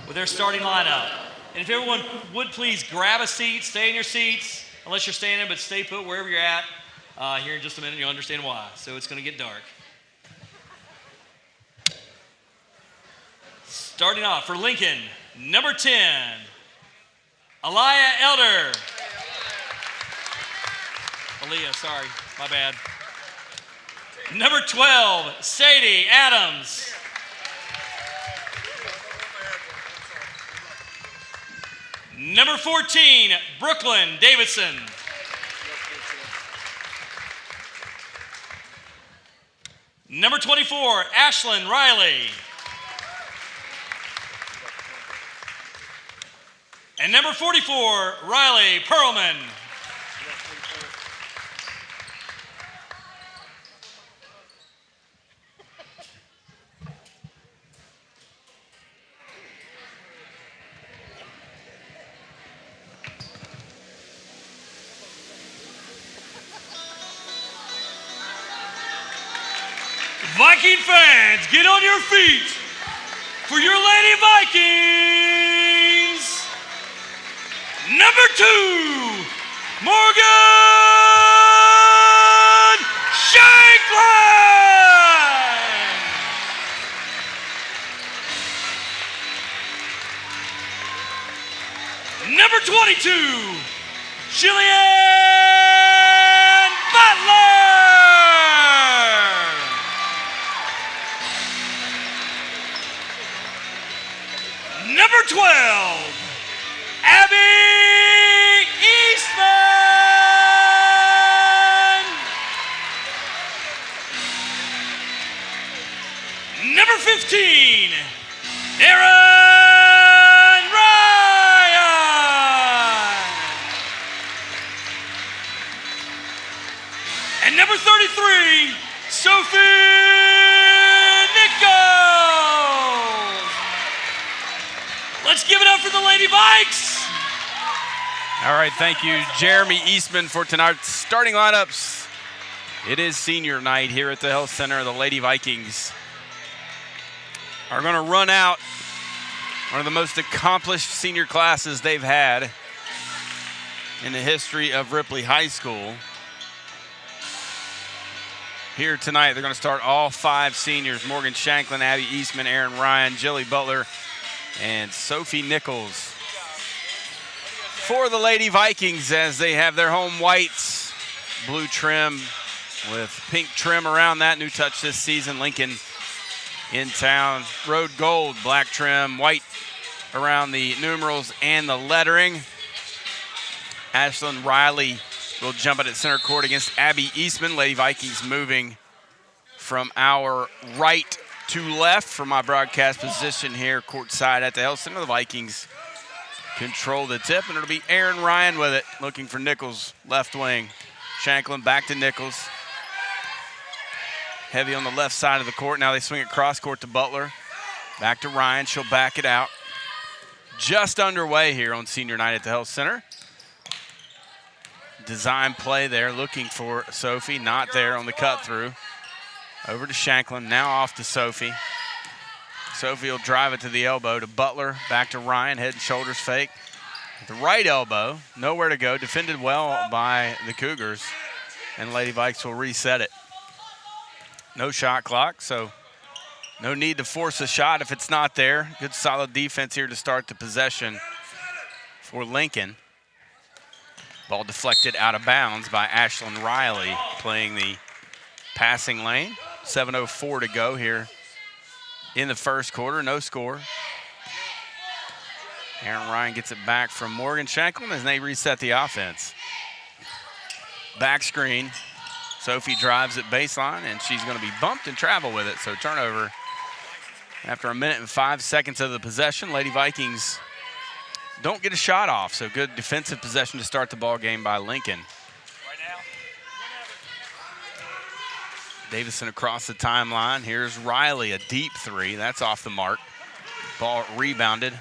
with their starting lineup. And if everyone would please grab a seat, stay in your seats, unless you're standing, but stay put wherever you're at. Here in just a minute, you'll understand why. So it's going to get dark. Starting off for Lincoln, number 10, Aliyah Elder. Aaliyah, sorry, my bad. Number 12, Sadie Adams. Number 14, Brooklyn Davidson. Number 24, Ashlyn Riley. And number 44, Riley Perlman. Viking fans, get on your feet for your Lady Vikings. Number 2, Morgan Shanklin. Number 22, Jillian Butler. Number 12, Abby Eastman. Number 15, Aaron Ryan. And number 33, Sophie Nichols. Let's give it up for the Lady Vikes. All right, thank you, Jeremy Eastman, for tonight's starting lineups. It is senior night here at the Health Center. The Lady Vikings are going to run out one of the most accomplished senior classes they've had in the history of Ripley High School. Here tonight, they're going to start all 5 seniors: Morgan Shanklin, Abby Eastman, Aaron Ryan, Jilly Butler, and Sophie Nichols. For the Lady Vikings, as they have their home whites, blue trim with pink trim around that. New touch this season, Lincoln in town. Road gold, black trim, white around the numerals and the lettering. Ashlyn Riley will jump it at center court against Abby Eastman. Lady Vikings moving from our right to left from my broadcast position here courtside at the Health Center. The Vikings control the tip, and it'll be Aaron Ryan with it, looking for Nichols, left wing. Shanklin back to Nichols. Heavy on the left side of the court. Now they swing it cross court to Butler. Back to Ryan. She'll back it out. Just underway here on senior night at the Health Center. Design play there, looking for Sophie. Not there on the cut through. Over to Shanklin. Now off to Sophie. Sophie will drive it to the elbow to Butler. Back to Ryan. Head and shoulders fake. The right elbow. Nowhere to go. Defended well by the Cougars. And Lady Vikes will reset it. No shot clock, so no need to force a shot if it's not there. Good solid defense here to start the possession for Lincoln. Ball deflected out of bounds by Ashlyn Riley, playing the passing lane. 7:04 to go here in the first quarter. No score. Aaron Ryan gets it back from Morgan Shanklin as they reset the offense. Back screen. Sophie drives at baseline, and she's going to be bumped and travel with it. So turnover after 1 minute and 5 seconds of the possession. Lady Vikings don't get a shot off, so good defensive possession to start the ball game by Lincoln. Davison across the timeline. Here's Riley, a deep 3. That's off the mark. Ball rebounded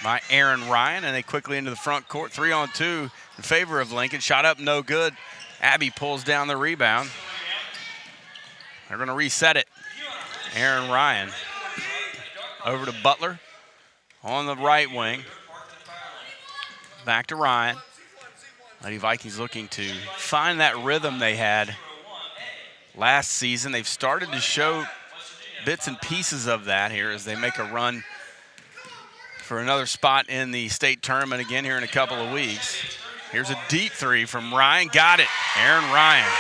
by Aaron Ryan, and they quickly into the front court. 3-on-2 in favor of Lincoln. Shot up, no good. Abby pulls down the rebound. They're going to reset it. Aaron Ryan over to Butler. on the right wing. Back to Ryan. Lady Vikings looking to find that rhythm they had last season. They've started to show bits and pieces of that here as they make a run for another spot in the state tournament again here in a couple of weeks. Here's a deep three from Ryan. Got it. Aaron Ryan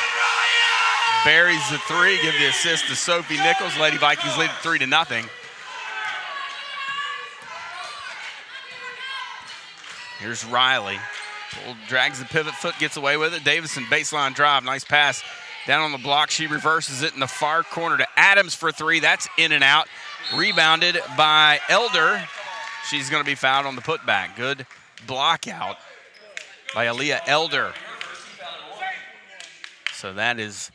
buries the three, give the assist to Sophie Nichols. Lady Vikings lead it 3-0. Here's Riley. Drags the pivot foot, gets away with it. Davison, baseline drive, nice pass down on the block. She reverses it in the far corner to Adams for three. That's in and out. Rebounded by Elder. She's going to be fouled on the putback. Good block out by Aaliyah Elder. So that is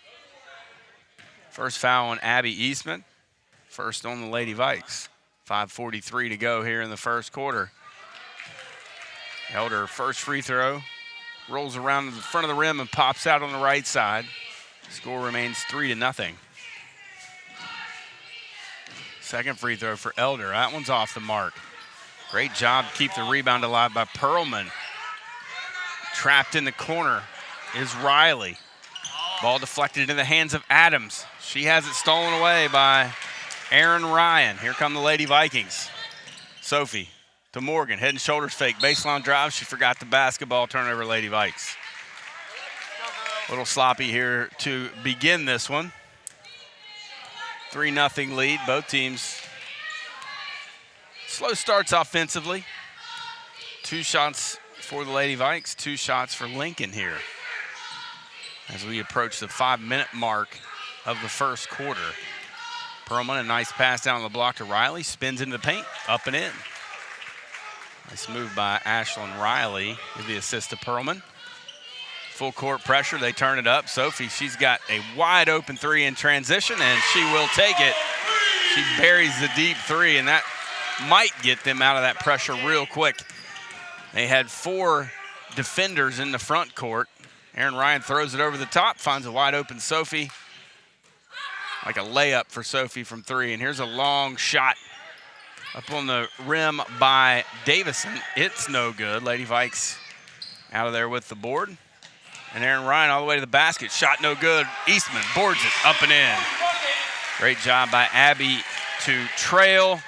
first foul on Abby Eastman. First on the Lady Vikes. 5:43 to go here in the first quarter. Elder, first free throw, rolls around to the front of the rim and pops out on the right side. Score remains 3-0. Second free throw for Elder. That one's off the mark. Great job to keep the rebound alive by Perlman. Trapped in the corner is Riley. Ball deflected into the hands of Adams. She has it stolen away by Aaron Ryan. Here come the Lady Vikings. Sophie to Morgan, head and shoulders fake, baseline drive. She forgot the basketball, turnover Lady Vikes. A little sloppy here to begin this one. 3-0 lead, both teams. Slow starts offensively. 2 shots for the Lady Vikes, 2 shots for Lincoln here as we approach the 5-minute mark of the first quarter. Perlman, a nice pass down the block to Riley, spins into the paint, up and in. Nice move by Ashlyn Riley. Give the assist to Perlman. Full court pressure, they turn it up. Sophie, she's got a wide open three in transition, and she will take it. She buries the deep three, and that might get them out of that pressure real quick. They had 4 defenders in the front court. Aaron Ryan throws it over the top, finds a wide open Sophie. Like a layup for Sophie from 3, and here's a long shot up on the rim by Davison. It's no good. Lady Vikes out of there with the board. And Aaron Ryan all the way to the basket. Shot no good. Eastman boards it up and in. Great job by Abby to trail,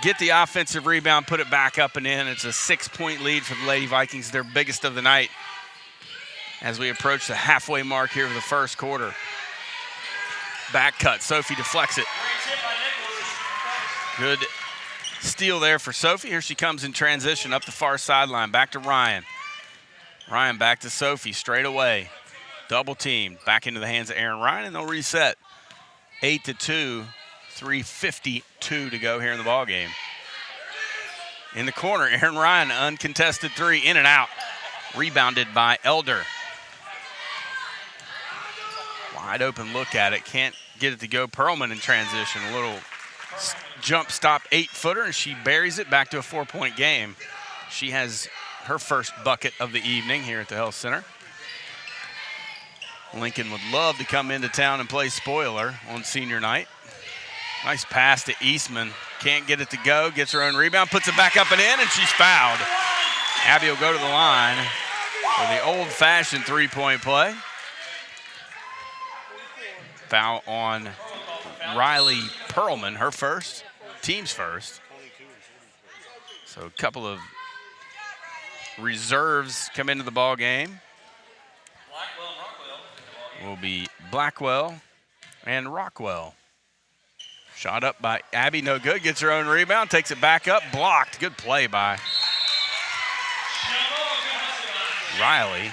get the offensive rebound, put it back up and in. It's a 6-point lead for the Lady Vikings, their biggest of the night as we approach the halfway mark here of the first quarter. Back cut. Sophie deflects it. Good steal there for Sophie. Here she comes in transition up the far sideline. Back to Ryan. Ryan back to Sophie straight away. Double team. Back into the hands of Aaron Ryan, and they'll reset. 8-2. 3:52 to go here in the ball game. In the corner, Aaron Ryan, uncontested three, in and out. Rebounded by Elder. Wide open look at it. Can't get it to go. Perlman in transition. A little jump stop 8-footer, and she buries it back to a 4-point game. She has her first bucket of the evening here at the Health Center. Lincoln would love to come into town and play spoiler on senior night. Nice pass to Eastman. Can't get it to go. Gets her own rebound. Puts it back up and in, and she's fouled. Abby will go to the line for the old-fashioned 3-point play. Foul on Riley Perlman, her first, team's first. So a couple of reserves come into the ball game. Will be Blackwell and Rockwell. Shot up by Abby, no good. Gets her own rebound, takes it back up, blocked. Good play by Riley.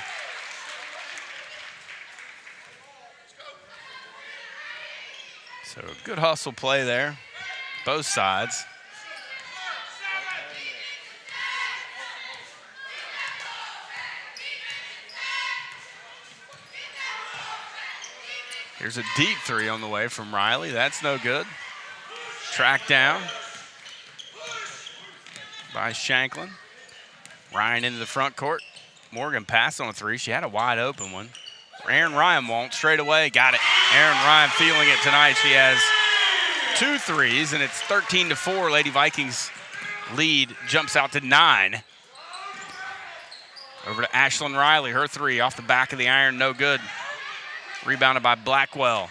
So good hustle play there, both sides. Here's a deep three on the way from Riley. That's no good. Tracked down by Shanklin. Ryan into the front court. Morgan passed on a three. She had a wide open one. Aaron Ryan won't. Straight away, got it. Aaron Ryan feeling it tonight. She has 2 threes, and it's 13-4. Lady Vikings lead jumps out to 9. Over to Ashlyn Riley, her 3 off the back of the iron, no good. Rebounded by Blackwell.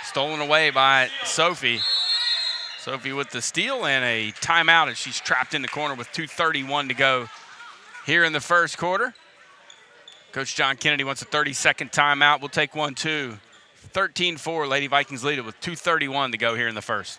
Stolen away by Sophie. Sophie with the steal and a timeout, as she's trapped in the corner with 2:31 to go here in the first quarter. Coach John Kennedy wants a 30-second timeout. We'll take one, too. 13-4, Lady Vikings lead it with 2:31 to go here in the first.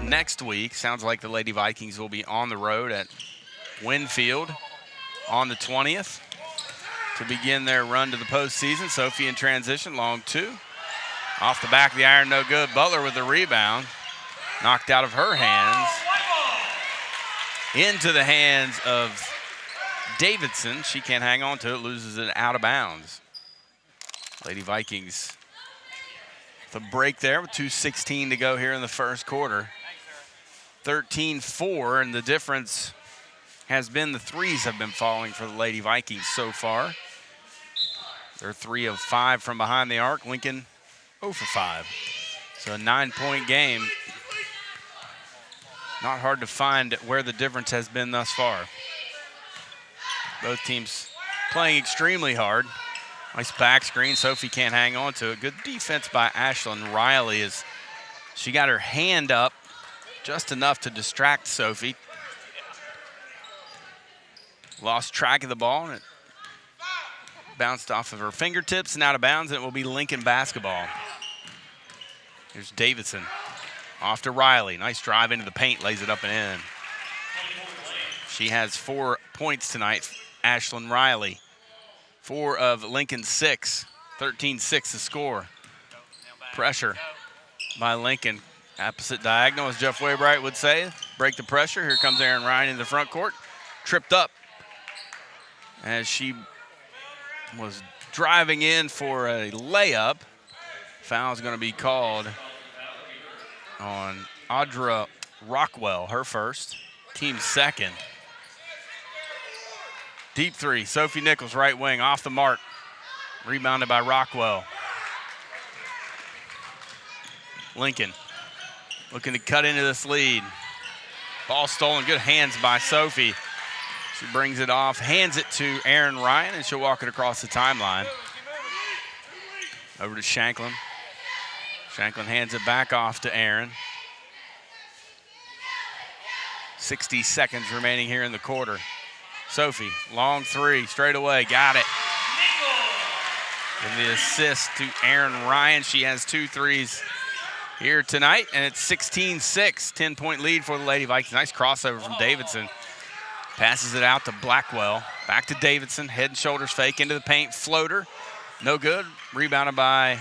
Next week, sounds like the Lady Vikings will be on the road at Winfield on the 20th to begin their run to the postseason. Sophie in transition, long 2. Off the back of the iron, no good. Butler with the rebound. Knocked out of her hands. Into the hands of Davidson. She can't hang on to it, loses it out of bounds. Lady Vikings with a break there with 2:16 to go here in the first quarter. 13-4, and the difference has been the threes have been falling for the Lady Vikings so far. They're 3 of 5 from behind the arc. Lincoln 0 for 5. So a 9-point game. Not hard to find where the difference has been thus far. Both teams playing extremely hard. Nice back screen. Sophie can't hang on to it. Good defense by Ashlyn Riley as she got her hand up just enough to distract Sophie. Lost track of the ball, and it bounced off of her fingertips and out of bounds, and it will be Lincoln basketball. Here's Davidson. Off to Riley. Nice drive into the paint, lays it up and in. She has 4 points tonight, Ashlyn Riley. 4 of Lincoln's 6. 13-6 the score. Pressure by Lincoln. Opposite diagonal, as Jeff Waybright would say. Break the pressure. Here comes Erin Ryan in the front court. Tripped up as she was driving in for a layup. Foul is going to be called on Audra Rockwell, her first, team second. Deep 3, Sophie Nichols, right wing, off the mark. Rebounded by Rockwell. Lincoln looking to cut into this lead. Ball stolen, good hands by Sophie. She brings it off, hands it to Erin Ryan, and she'll walk it across the timeline. Over to Shanklin. Shanklin hands it back off to Erin. 60 seconds remaining here in the quarter. Sophie, long 3, straight away, got it. And the assist to Erin Ryan. She has 2 threes here tonight, and it's 16-6, 10-point lead for the Lady Vikings. Nice crossover from Davidson. Passes it out to Blackwell. Back to Davidson, head and shoulders fake into the paint, floater. No good, rebounded by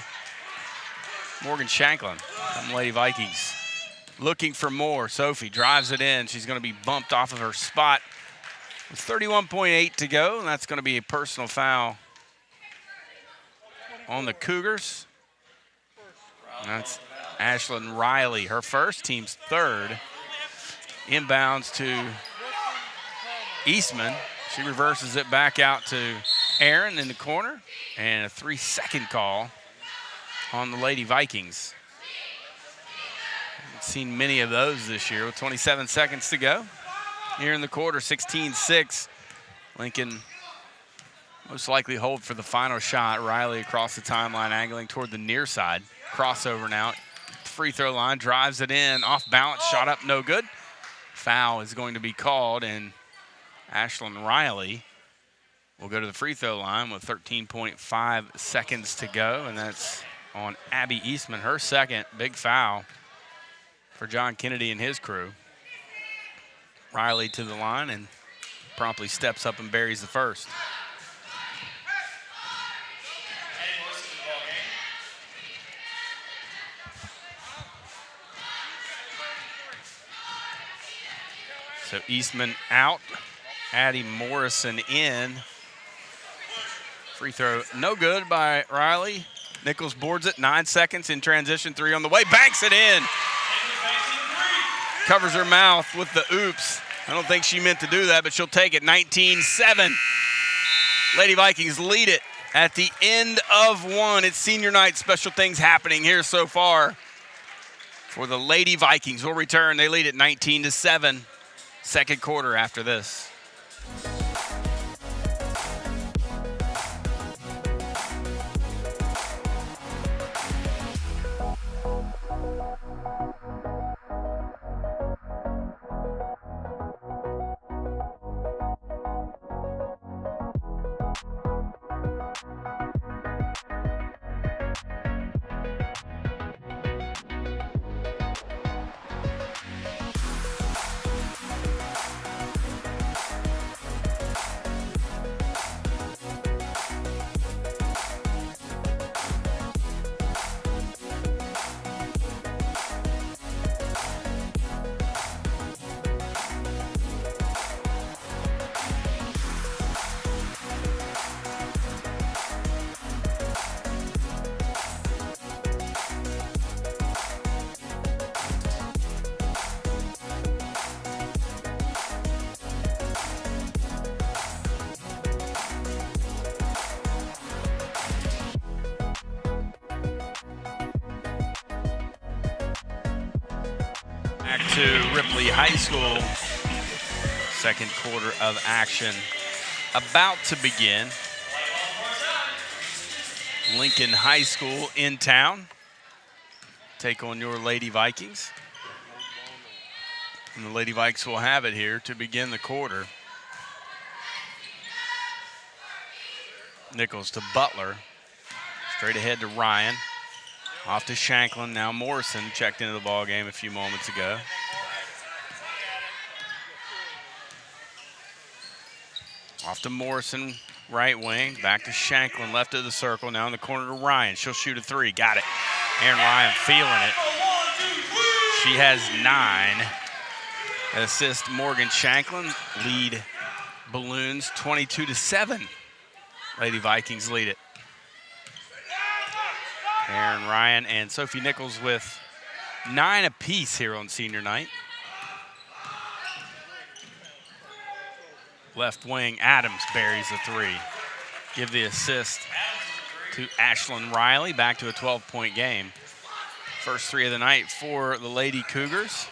Morgan Shanklin from the Lady Vikings. Looking for more, Sophie drives it in. She's gonna be bumped off of her spot. With 31.8 to go, and that's gonna be a personal foul on the Cougars. And that's Ashlyn Riley, her first, team's 3rd. Inbounds to Eastman. She reverses it back out to Aaron in the corner, and a 3-second call on the Lady Vikings. Haven't seen many of those this year with 27 seconds to go. Here in the quarter, 16-6. Lincoln most likely hold for the final shot. Riley across the timeline, angling toward the near side. Crossover now. Free throw line, drives it in. Off balance, shot up, no good. Foul is going to be called, and Ashlyn Riley will go to the free throw line with 13.5 seconds to go, and that's on Abby Eastman, her second. Big foul for John Kennedy and his crew. Riley to the line and promptly steps up and buries the first. So Eastman out, Addie Morrison in. Free throw no good by Riley. Nichols boards it, 9 seconds in transition, 3 on the way, banks it in. Covers her mouth with the oops. I don't think she meant to do that, but she'll take it, 19-7. Lady Vikings lead it at the end of one. It's senior night, special things happening here so far for the Lady Vikings. Will return, they lead it 19-7. Second quarter after this. Back to Ripley High School. Second quarter of action about to begin. Lincoln High School in town. Take on your Lady Vikings. And the Lady Vikes will have it here to begin the quarter. Nichols to Butler. Straight ahead to Ryan. Off to Shanklin. Now Morrison checked into the ball game a few moments ago. Off to Morrison, right wing. Back to Shanklin, left of the circle. Now in the corner to Ryan. She'll shoot a 3. Got it. Aaron Ryan feeling it. She has 9. Assist Morgan Shanklin. Lead Balloons 22-7. Lady Vikings lead it. Aaron Ryan and Sophie Nichols with 9 apiece here on senior night. Left wing, Adams buries a 3. Give the assist to Ashlyn Riley, back to a 12-point game. First 3 of the night for the Lady Cougars.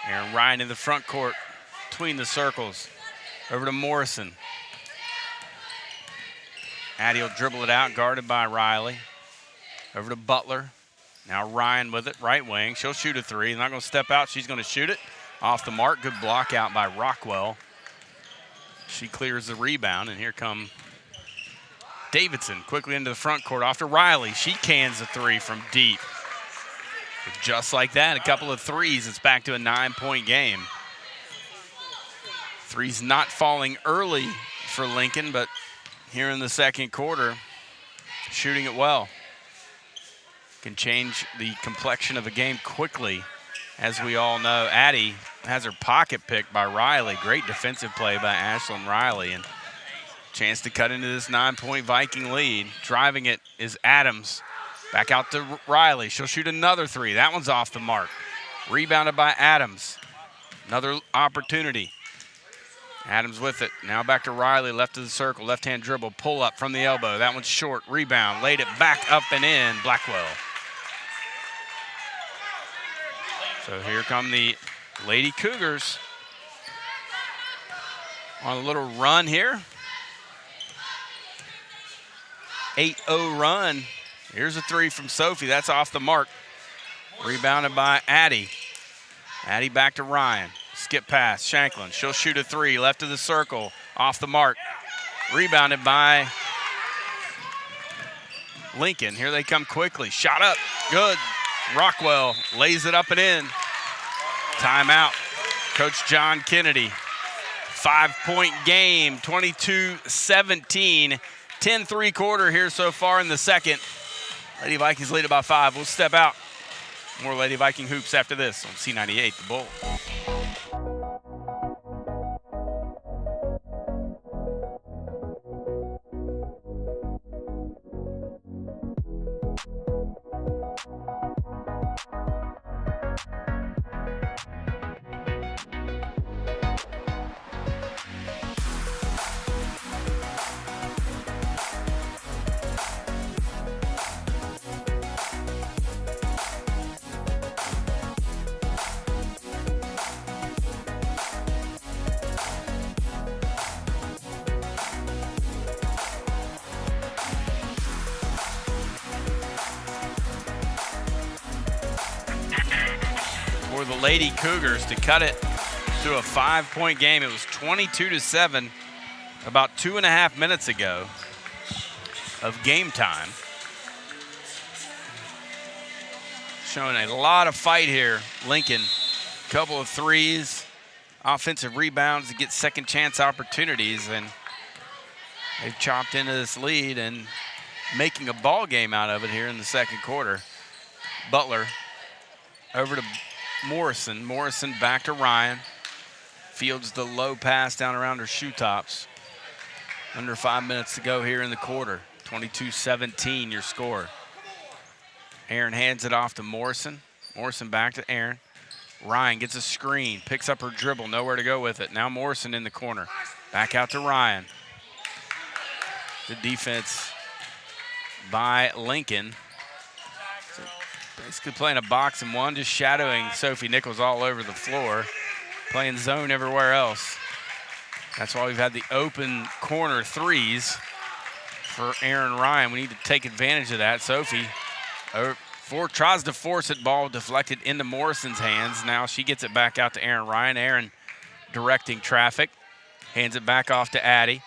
Aaron Ryan in the front court, between the circles. Over to Morrison. Addie will dribble it out, guarded by Riley. Over to Butler. Now Ryan with it, right wing. She'll shoot a 3. Not going to step out. She's going to shoot it. Off the mark. Good block out by Rockwell. She clears the rebound, and here come Davidson quickly into the front court. Off to Riley. She cans a 3 from deep. Just like that, a couple of 3s. It's back to a 9-point game. 3's not falling early for Lincoln, but here in the second quarter, shooting it well. Can change the complexion of a game quickly, as we all know. Addie has her pocket picked by Riley. Great defensive play by Ashlyn Riley, and chance to cut into this 9-point Viking lead. Driving it is Adams. Back out to Riley. She'll shoot another 3. That one's off the mark. Rebounded by Adams. Another opportunity. Adams with it. Now back to Riley, left of the circle, left-hand dribble, pull up from the elbow. That one's short. Rebound, laid it back up and in. Blackwell. So here come the Lady Cougars on a little run here. 8-0 run. Here's a 3 from Sophie. That's off the mark. Rebounded by Addie. Addie back to Ryan. Skip pass, Shanklin. She'll shoot a 3, left of the circle, off the mark. Rebounded by Lincoln. Here they come quickly. Shot up. Good. Rockwell lays it up and in. Timeout. Coach John Kennedy. 5-point game, 22-17. 10-3 quarter here so far in the second. Lady Vikings lead it by 5. We'll step out. More Lady Viking hoops after this on C98, The Bull. For the Lady Cougars to cut it to a 5-point game. It was 22-7 about 2.5 minutes ago of game time. Showing a lot of fight here. Lincoln, couple of threes, offensive rebounds to get second chance opportunities, and they've chopped into this lead and making a ball game out of it here in the second quarter. Butler over to Morrison. Morrison back to Ryan. Fields the low pass down around her shoe tops. Under 5 minutes to go here in the quarter. 22-17 your score. Aaron hands it off to Morrison. Morrison back to Aaron. Ryan gets a screen, picks up her dribble, nowhere to go with it. Now Morrison in the corner. Back out to Ryan. Good defense by Lincoln. Basically playing a box and one, just shadowing Sophie Nichols all over the floor. Playing zone everywhere else. That's why we've had the open corner threes for Aaron Ryan. We need to take advantage of that. Sophie tries to force it, ball deflected into Morrison's hands. Now she gets it back out to Aaron Ryan. Aaron directing traffic. Hands it back off to Addie.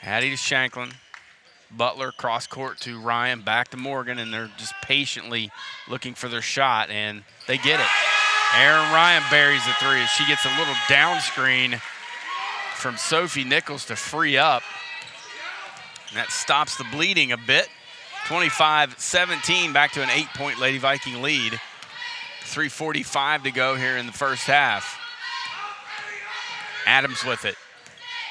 Addie to Shanklin. Butler cross court to Ryan, back to Morgan, and they're just patiently looking for their shot, and they get it. Aaron Ryan buries the three as she gets a little down screen from Sophie Nichols to free up. And that stops the bleeding a bit. 25-17, back to an 8-point Lady Viking lead. 3:45 to go here in the first half. Adams with it.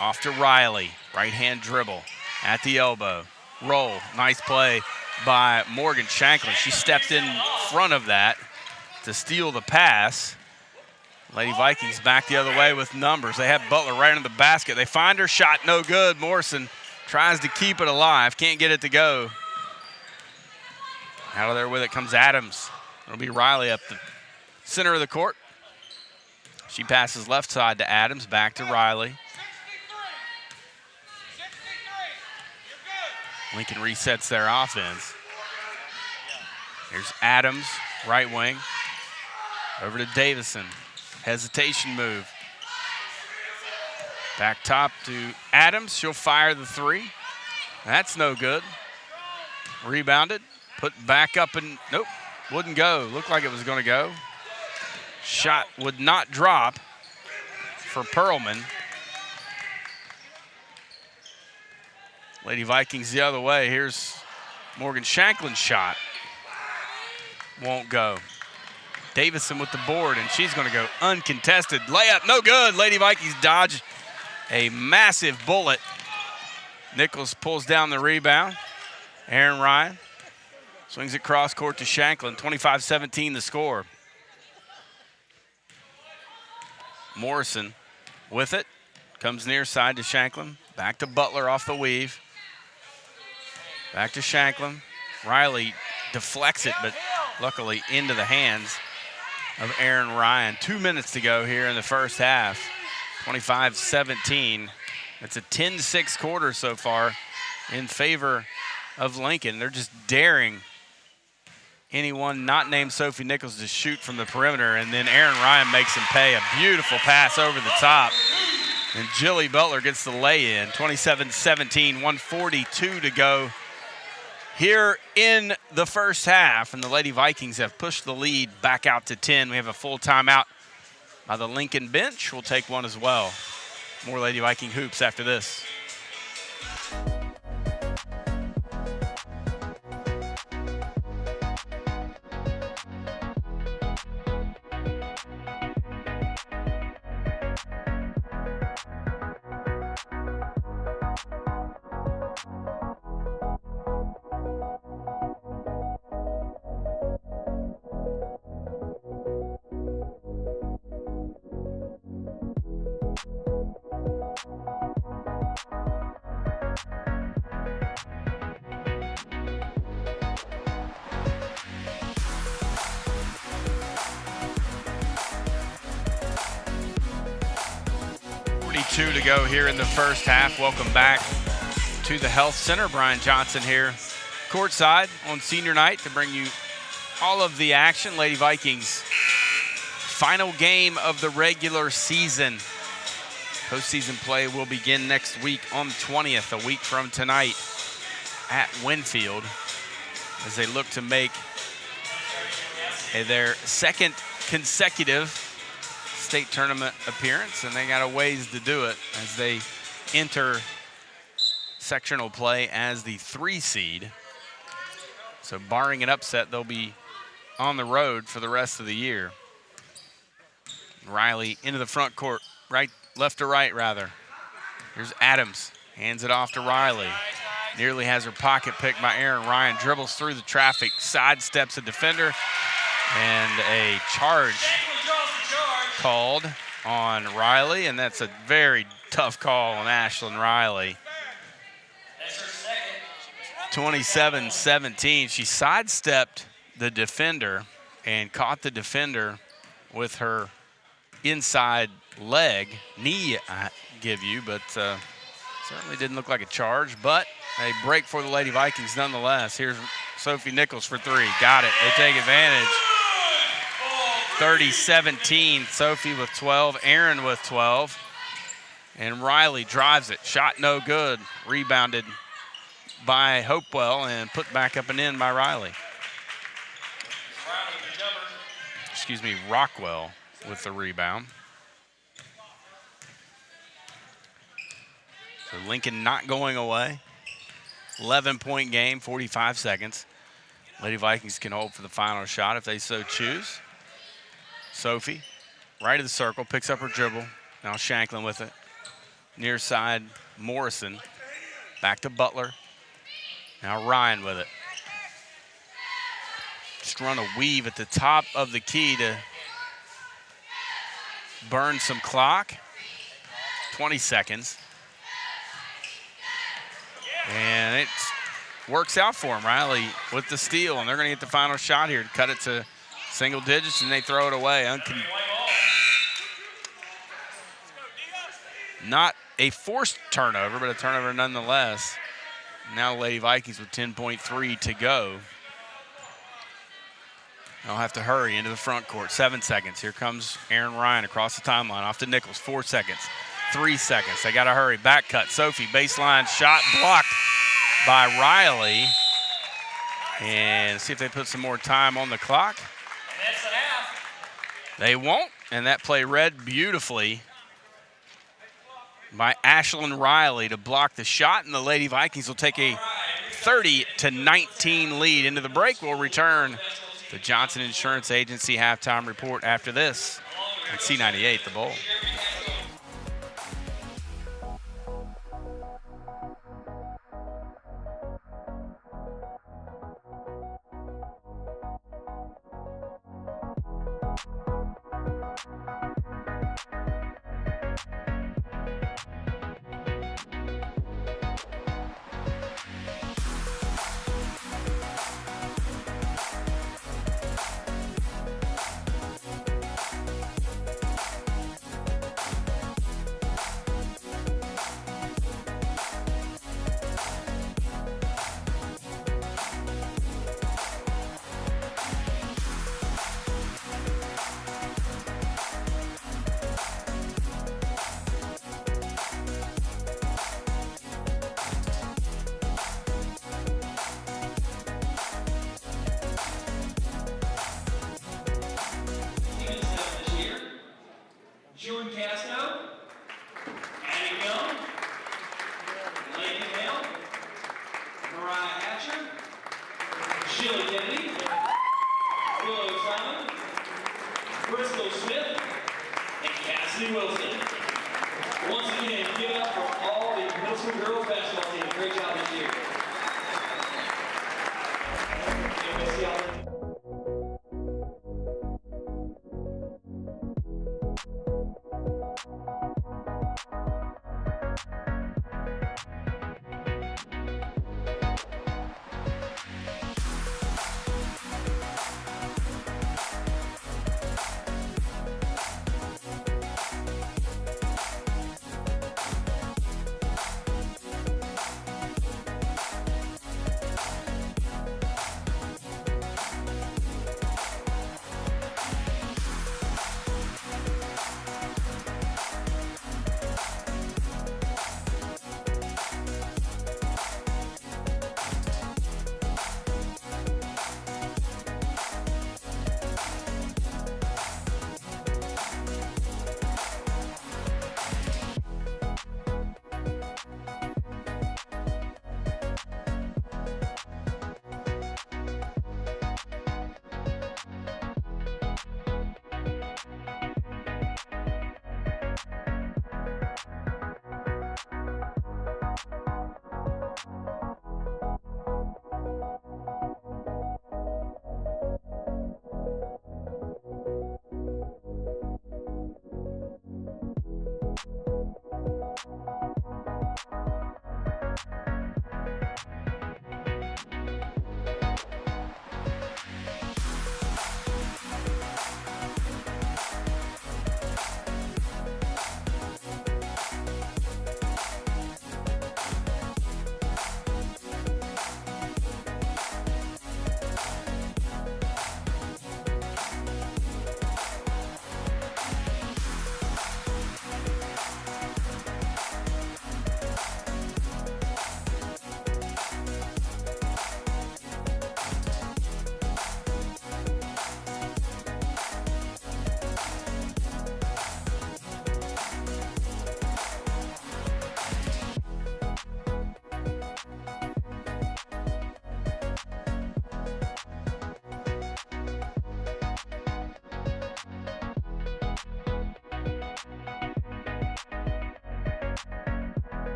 Off to Riley. Right-hand dribble. At the elbow. Roll. Nice play by Morgan Shanklin. She stepped in front of that to steal the pass. Lady Vikings back the other way with numbers. They have Butler right in the basket. They find her shot, no good. Morrison tries to keep it alive. Can't get it to go. Out of there with it comes Adams. It'll be Riley up the center of the court. She passes left side to Adams, back to Riley. Lincoln resets their offense. Here's Adams, right wing. Over to Davison. Hesitation move. Back top to Adams. She'll fire the three. That's no good. Rebounded. Put back up and nope, wouldn't go. Looked like it was going to go. Shot would not drop for Perlman. Lady Vikings the other way. Here's Morgan Shanklin's shot. Won't go. Davison with the board, and she's going to go uncontested. Layup, no good. Lady Vikings dodge a massive bullet. Nichols pulls down the rebound. Aaron Ryan swings it cross court to Shanklin. 25-17 the score. Morrison with it. Comes near side to Shanklin. Back to Butler off the weave. Back to Shanklin. Riley deflects it, but luckily into the hands of Aaron Ryan. 2 minutes to go here in the first half. 25-17. It's a 10-6 quarter so far in favor of Lincoln. They're just daring anyone not named Sophie Nichols to shoot from the perimeter, and then Aaron Ryan makes him pay. A beautiful pass over the top And Jilly Butler gets the lay-in, 27-17, 1:42 to go here in the first half. And the Lady Vikings have pushed the lead back out to 10. We have a full timeout by the Lincoln bench. We'll take one as well. More Lady Viking hoops after this. To go here in the first half. Welcome back to the Health Center. Brian Johnson here courtside on senior night to bring you all of the action. Lady Vikings final game of the regular season. Postseason play will begin next week on the 20th, a week from tonight at Winfield, as they look to make their second consecutive state tournament appearance, and they got a ways to do it as they enter sectional play as the 3 seed. So barring an upset, they'll be on the road for the rest of the year. Riley into the front court, left to right rather. Here's Adams, hands it off to Riley. Nearly has her pocket picked by Aaron Ryan, dribbles through the traffic, sidesteps a defender, and a charge called on Riley, and that's a very tough call on Ashlyn Riley. 27-17. She sidestepped the defender and caught the defender with her inside knee, I give you, but certainly didn't look like a charge, but a break for the Lady Vikings nonetheless. Here's Sophie Nichols for 3. Got it. They take advantage. 30-17, Sophie with 12, Aaron with 12, and Riley drives it. Shot no good. Rebounded by Hopewell and put back up and in by Riley. Excuse me, Rockwell with the rebound. So Lincoln not going away. 11-point game, 45 seconds. Lady Vikings can hold for the final shot if they so choose. Sophie, right of the circle, picks up her dribble. Now Shanklin with it. Near side, Morrison. Back to Butler. Now Ryan with it. Just run a weave at the top of the key to burn some clock. 20 seconds. And it works out for him. Riley with the steal, and they're going to get the final shot here to cut it to single digits, and they throw it away. Not a forced turnover, but a turnover nonetheless. Now Lady Vikings with 10.3 to go. They'll have to hurry into the front court. 7 seconds. Here comes Aaron Ryan across the timeline. Off to Nichols. 4 seconds. 3 seconds. They got to hurry. Back cut. Sophie, baseline shot blocked by Riley. And see if they put some more time on the clock. They won't, and that play read beautifully by Ashlyn Riley to block the shot, and the Lady Vikings will take a 30-19 lead. Into the break, we'll return the Johnson Insurance Agency halftime report after this at C98, The Bowl. Jilly Kennedy, Willow Simon, Bristol Smith, and Cassidy Wilson. Once again, give it up for all the middle school girls basketball team. Great job this year. And we'll see y'all.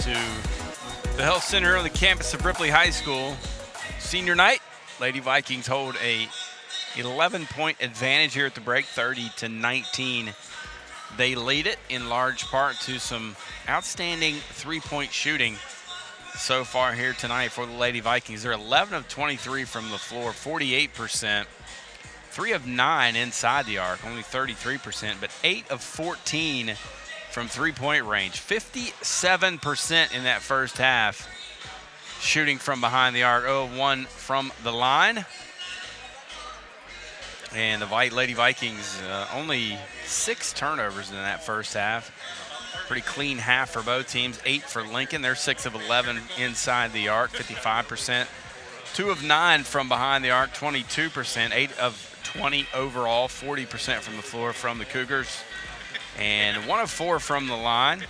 To the Health Center on the campus of Ripley High School. Senior night, Lady Vikings hold a 11-point advantage here at the break, 30-19. They lead it in large part to some outstanding three-point shooting so far here tonight for the Lady Vikings. They're 11 of 23 from the floor, 48%. 3 of 9 inside the arc, only 33%, but 8 of 14 from three-point range, 57% in that first half. Shooting from behind the arc, 0 of 1 from the line. And the Lady Vikings only 6 turnovers in that first half. Pretty clean half for both teams. 8 for Lincoln. They're 6 of 11 inside the arc, 55%. 2 of 9 from behind the arc, 22%. 8 of 20 overall, 40% from the floor from the Cougars. And 1 of 4 from the line.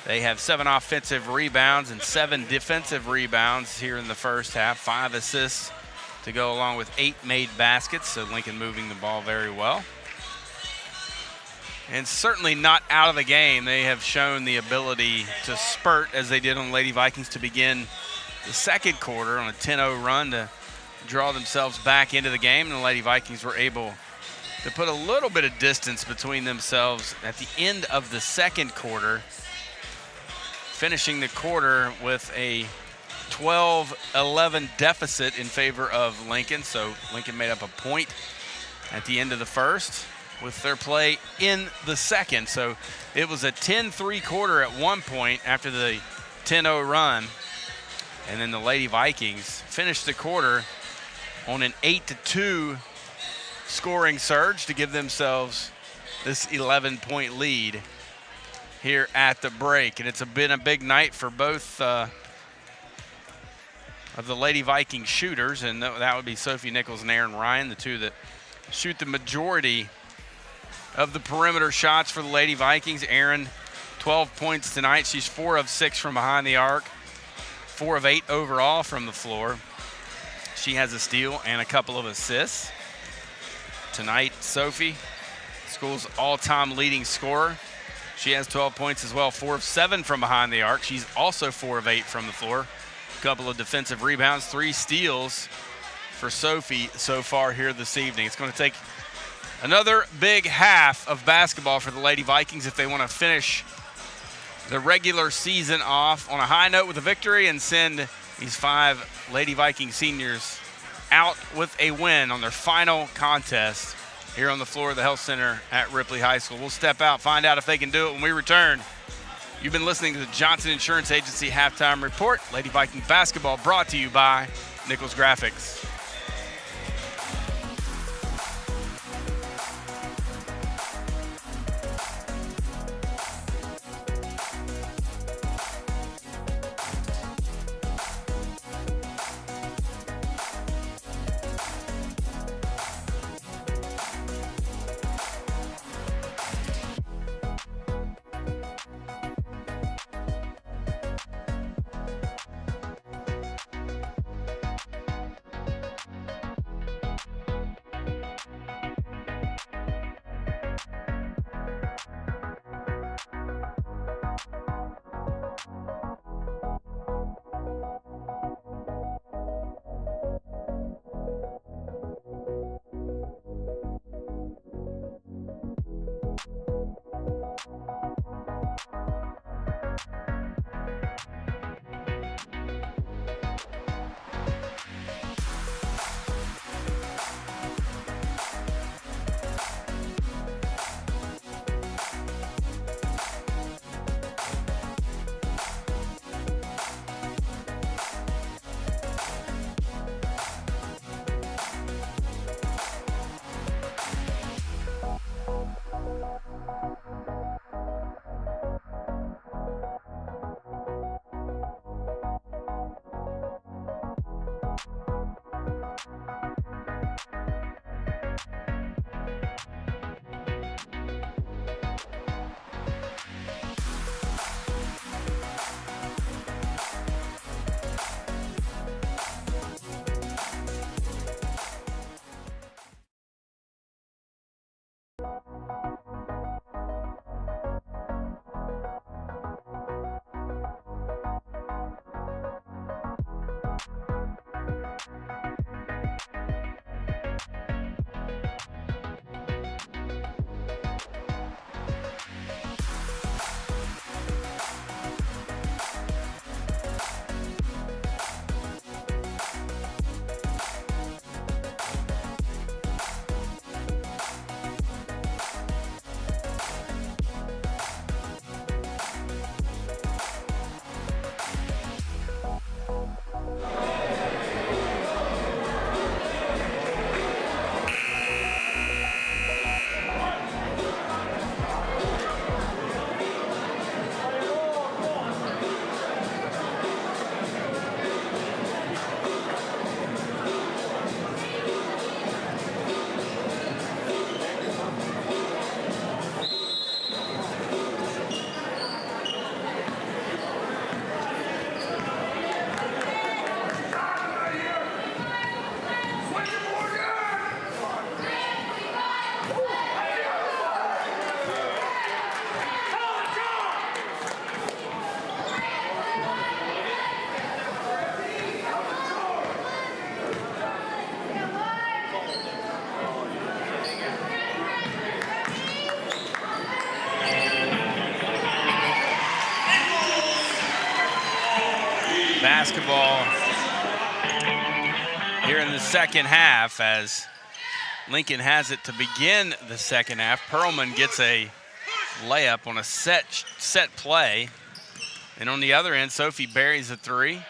They have 7 offensive rebounds and 7 defensive rebounds here in the first half. 5 assists to go along with 8 made baskets, so Lincoln moving the ball very well. And certainly not out of the game. They have shown the ability to spurt, as they did on the Lady Vikings, to begin the second quarter on a 10-0 run to draw themselves back into the game. And the Lady Vikings were able to put a little bit of distance between themselves at the end of the second quarter, finishing the quarter with a 12-11 deficit in favor of Lincoln. So Lincoln made up a point at the end of the first with their play in the second. So it was a 10-3 quarter at one point after the 10-0 run. And then the Lady Vikings finished the quarter on an 8-2 scoring surge to give themselves this 11-point lead here at the break. And it's been a big night for both of the Lady Viking shooters, and that would be Sophie Nichols and Aaron Ryan, the two that shoot the majority of the perimeter shots for the Lady Vikings. Aaron, 12 points tonight. She's 4 of 6 from behind the arc, 4 of 8 overall from the floor. She has a steal and a couple of assists. Tonight, Sophie, school's all-time leading scorer. She has 12 points as well, 4 of 7 from behind the arc. She's also 4 of 8 from the floor. A couple of defensive rebounds, 3 steals for Sophie so far here this evening. It's going to take another big half of basketball for the Lady Vikings if they want to finish the regular season off on a high note with a victory and send these 5 Lady Viking seniors out with a win on their final contest here on the floor of the Health Center at Ripley High School. We'll step out, find out if they can do it when we return. You've been listening to the Johnson Insurance Agency Halftime Report. Lady Viking basketball brought to you by Nichols Graphics. basketball here in the second half as Lincoln has it to begin the second half. Perlman gets a layup on a set play. And on the other end, Sophie buries a three.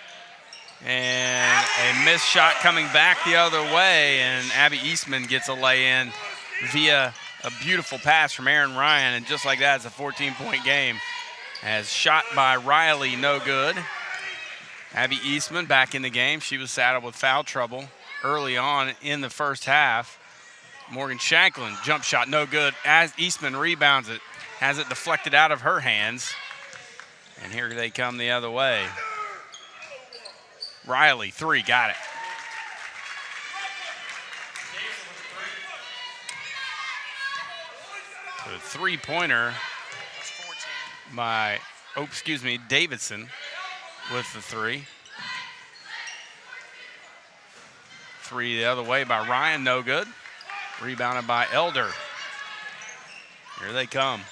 And a missed shot coming back the other way, and Abby Eastman gets a lay-in via a beautiful pass from Aaron Ryan, and just like that, it's a 14-point game. As shot by Riley, no good. Abby Eastman back in the game. She was saddled with foul trouble early on in the first half. Morgan Shanklin, jump shot, no good. As Eastman rebounds it, has it deflected out of her hands. And here they come the other way. Riley, three, got it. So a three-pointer by, Davidson with the three. Three the other way by Ryan, no good. Rebounded by Elder. Here they come.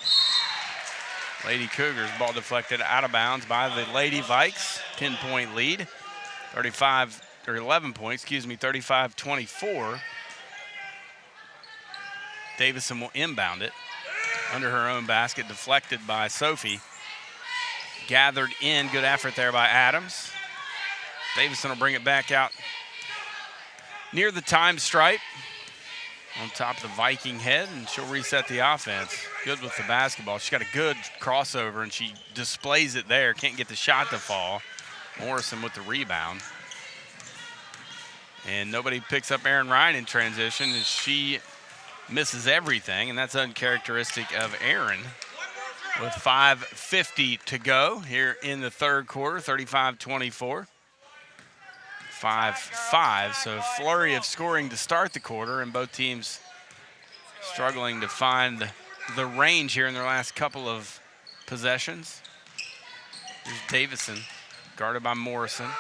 Lady Cougars, ball deflected out of bounds by the Lady Vikes. 10-point lead. 35-24. Davison will inbound it under her own basket, deflected by Sophie. Gathered in, good effort there by Adams. Davison will bring it back out near the time stripe on top of the Viking head, and she'll reset the offense. Good with the basketball. She's got a good crossover, and she displays it there. Can't get the shot to fall. Morrison with the rebound. And nobody picks up Aaron Ryan in transition as she misses everything, and that's uncharacteristic of Aaron. With 5:50 to go here in the third quarter, 35-24. 5-5, so a flurry of scoring to start the quarter, and both teams struggling to find the range here in their last couple of possessions. Here's Davison, guarded by Morrison.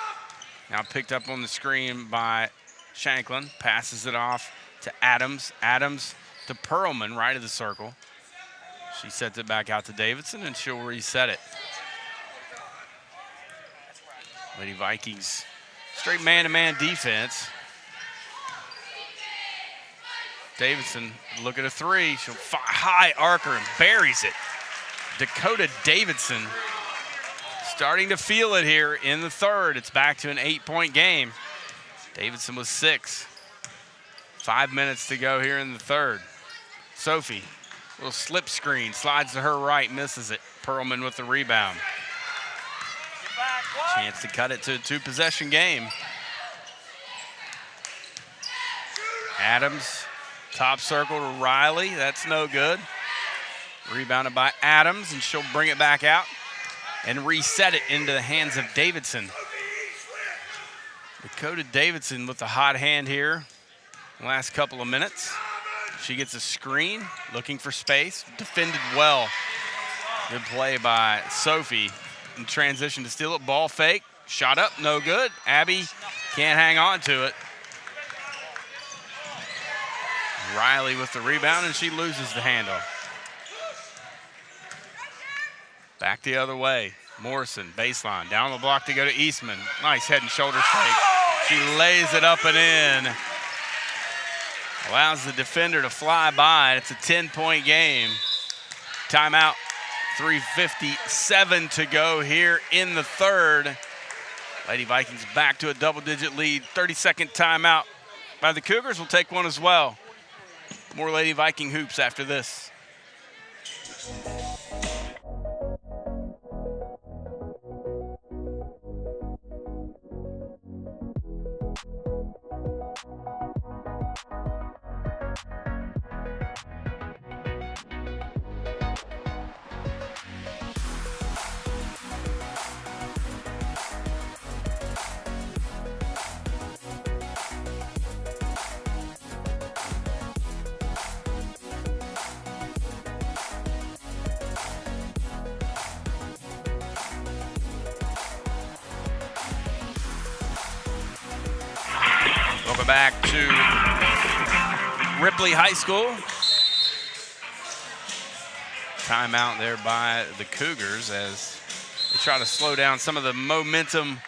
Now picked up on the screen by Shanklin. Passes it off to Adams. Adams to Perlman, right of the circle. She sets it back out to Davidson, and she'll reset it. Lady Vikings, straight man-to-man defense. Davidson, look at a three. She'll high archer and buries it. Dakota Davidson starting to feel it here in the third. It's back to an 8-point game. Davidson with 6. 5 minutes to go here in the third. Sophie, little slip screen, slides to her right, misses it. Perlman with the rebound. Chance to cut it to a 2-possession game. Adams, top circle to Riley. That's no good. Rebounded by Adams, and she'll bring it back out and reset it into the hands of Davidson. Dakota Davidson with the hot hand here last couple of minutes. She gets a screen, looking for space, defended well. Good play by Sophie in transition to steal it. Ball fake, shot up, no good. Abby can't hang on to it. Riley with the rebound, and she loses the handle. Back the other way. Morrison, baseline, down the block to go to Eastman. Nice head and shoulders fake. She lays it up and in. Allows the defender to fly by. It's a 10-point game. Timeout, 3:57 to go here in the third. Lady Vikings back to a double-digit lead. 30-second timeout by the Cougars. Will take one as well. More Lady Viking hoops after this. Welcome back to Ripley High School. Timeout there by the Cougars as they try to slow down some of the momentum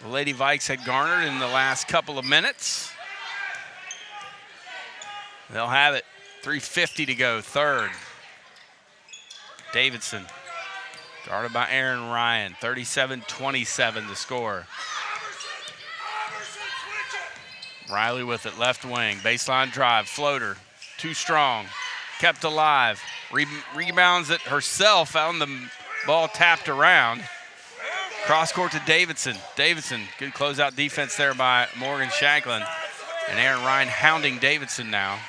the Lady Vikes had garnered in the last couple of minutes. They'll have it. 3:50 to go, third. Davidson, guarded by Aaron Ryan, 37-27 the score. Riley with it, left wing, baseline drive, floater, too strong, kept alive, rebounds it herself, found the ball tapped around. Cross court to Davidson. Davidson, good closeout defense there by Morgan Shanklin. And Aaron Ryan hounding Davidson now.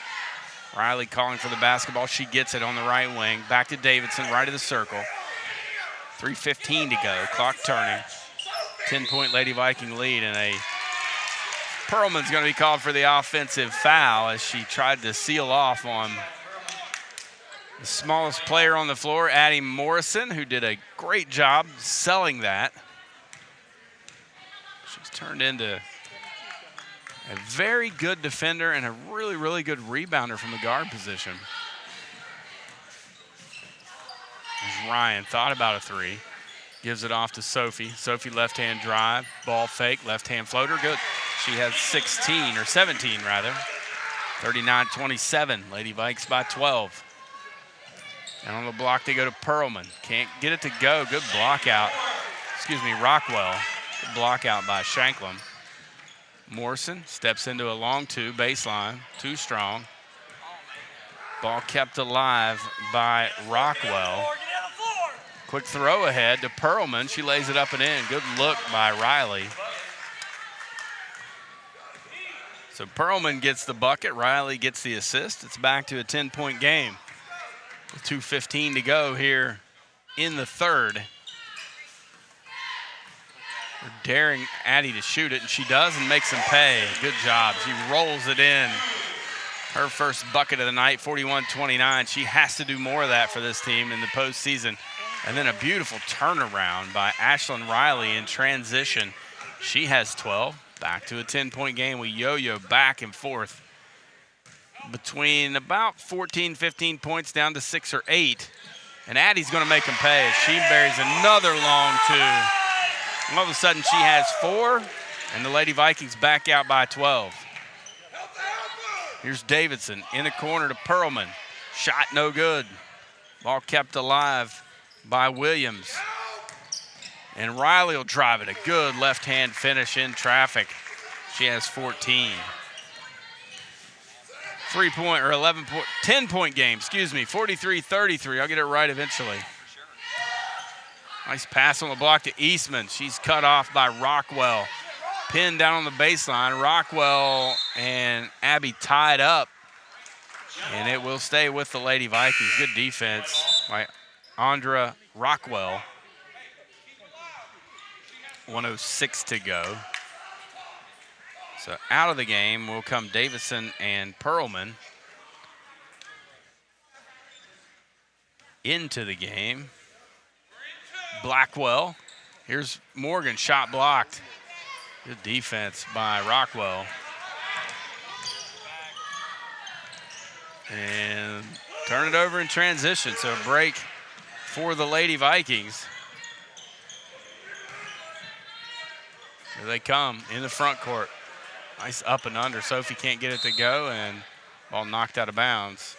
Riley calling for the basketball. She gets it on the right wing. Back to Davidson, right of the circle. 3:15 to go, clock turning. 10-point Lady Viking lead, and Perlman's going to be called for the offensive foul as she tried to seal off on the smallest player on the floor, Addie Morrison, who did a great job selling that. She's turned into a very good defender and a really, really good rebounder from the guard position. As Ryan thought about a three. Gives it off to Sophie. Sophie left-hand drive, ball fake, left-hand floater, good. She has 16, or 17 rather. 39-27, Lady Vikes by 12. And on the block they go to Perlman. Can't get it to go, good block out. Excuse me, Rockwell. Good block out by Shanklin. Morrison steps into a long two, baseline, too strong. Ball kept alive by Rockwell. Quick throw ahead to Perlman. She lays it up and in. Good look by Riley. So Perlman gets the bucket. Riley gets the assist. It's back to a 10-point game. With 2:15 to go here in the third. We're daring Addie to shoot it, and she does and makes him pay. Good job. She rolls it in. Her first bucket of the night, 41-29. She has to do more of that for this team in the postseason. And then a beautiful turnaround by Ashlyn Riley in transition. She has 12. Back to a 10-point game. We yo-yo back and forth between about 14, 15 points down to 6 or 8. And Addie's going to make them pay as she buries another long two. All of a sudden, she has 4, and the Lady Vikings back out by 12. Here's Davidson in the corner to Perlman. Shot no good. Ball kept alive by Williams. And Riley will drive it. A good left-hand finish in traffic. She has 14. 3-point or 11-point, 10-point game, excuse me, 43-33. I'll get it right eventually. Nice pass on the block to Eastman. She's cut off by Rockwell. Pinned down on the baseline. Rockwell and Abby tied up. And it will stay with the Lady Vikings. Good defense by Andra Rockwell. 1:06 to go. So out of the game will come Davidson and Perlman. Into the game, Blackwell. Here's Morgan, shot blocked. Good defense by Rockwell. And turn it over in transition. So a break for the Lady Vikings. Here they come in the front court. Nice up and under. Sophie can't get it to go, and ball knocked out of bounds.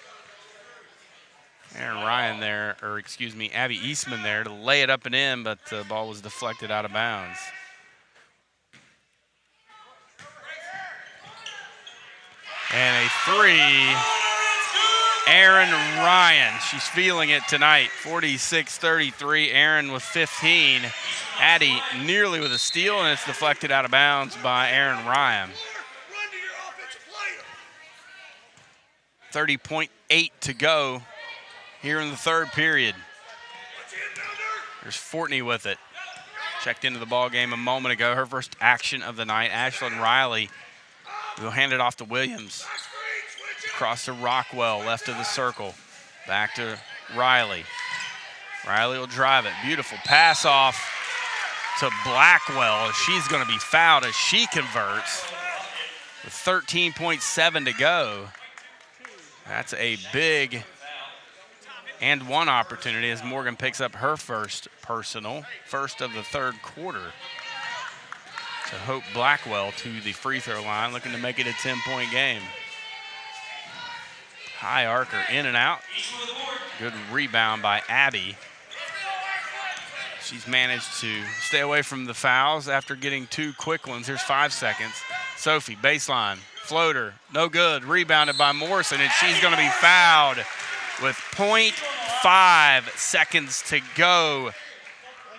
Aaron Ryan there, or excuse me, Abby Eastman there to lay it up and in, but the ball was deflected out of bounds. And a three, Aaron Ryan. She's feeling it tonight, 46-33. Aaron with 15. Addie nearly with a steal, and it's deflected out of bounds by Aaron Ryan. 30.8 to go here in the third period. There's Fortney with it. Checked into the ball game a moment ago. Her first action of the night. Ashlyn Riley will hand it off to Williams. Across to Rockwell, left of the circle. Back to Riley. Riley will drive it. Beautiful pass off to Blackwell. She's going to be fouled as she converts. With 13.7 to go. That's a big and one opportunity as Morgan picks up her first personal, first of the third quarter. So Hope Blackwell to the free throw line, looking to make it a 10-point game. High arcer in and out. Good rebound by Abby. She's managed to stay away from the fouls after getting 2 quick ones. Here's 5 seconds. Sophie, baseline, floater, no good. Rebounded by Morrison, and she's going to be fouled with 0.5 seconds to go.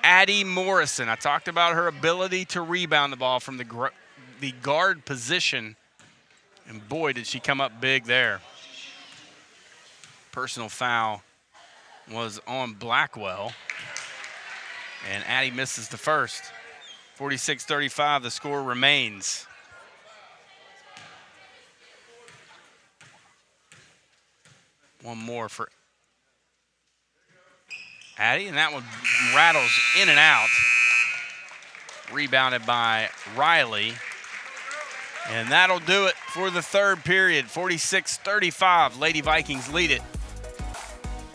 Addie Morrison. I talked about her ability to rebound the ball from the guard position, and boy, did she come up big there. Personal foul was on Blackwell, and Addie misses the first. 46-35, the score remains. One more for Addie, and that one rattles in and out. Rebounded by Riley. And that'll do it for the third period. 46-35, Lady Vikings lead it.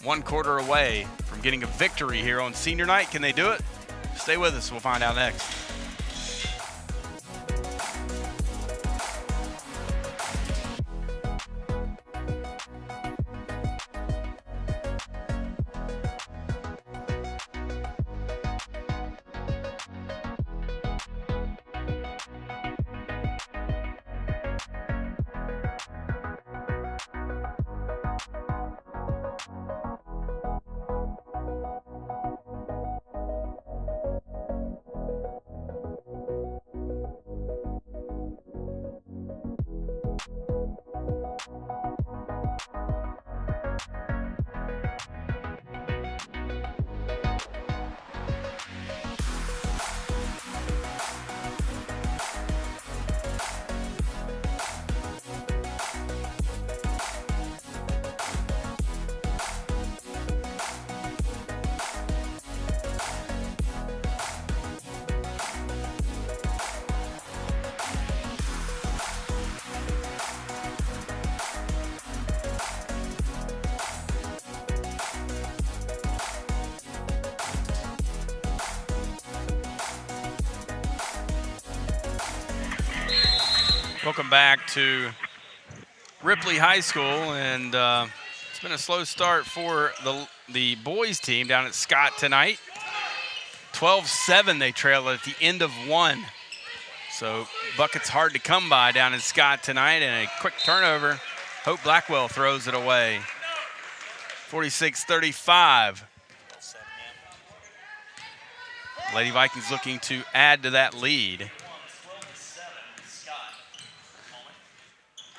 1 quarter away from getting a victory here on senior night. Can they do it? Stay with us, we'll find out next. Welcome back to Ripley High School, and it's been a slow start for the boys team down at Scott tonight. 12-7 they trail at the end of 1. So buckets hard to come by down in Scott tonight, and a quick turnover. Hope Blackwell throws it away. 46-35. Lady Vikings looking to add to that lead.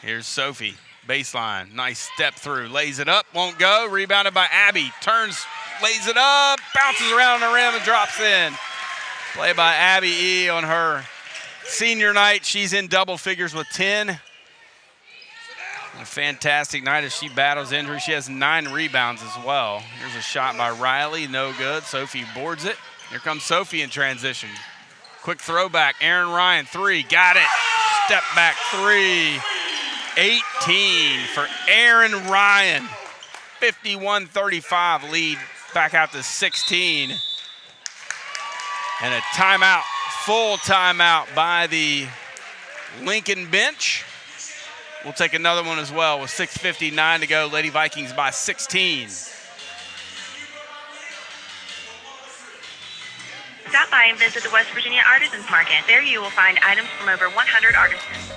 Here's Sophie, baseline, nice step through, lays it up, won't go, rebounded by Abby, turns, lays it up, bounces around the rim and drops in. Play by Abby E on her senior night. She's in double figures with 10. A fantastic night as she battles injury. She has 9 rebounds as well. Here's a shot by Riley, no good. Sophie boards it. Here comes Sophie in transition. Quick throwback, Aaron Ryan, 3, got it. Step back 3. 18 for Aaron Ryan. 51-35 lead back out to 16. And a timeout, full timeout by the Lincoln bench. We'll take another one as well with 6:59 to go. Lady Vikings by 16. Stop by and visit the West Virginia Artisans Market. There you will find items from over 100 artisans.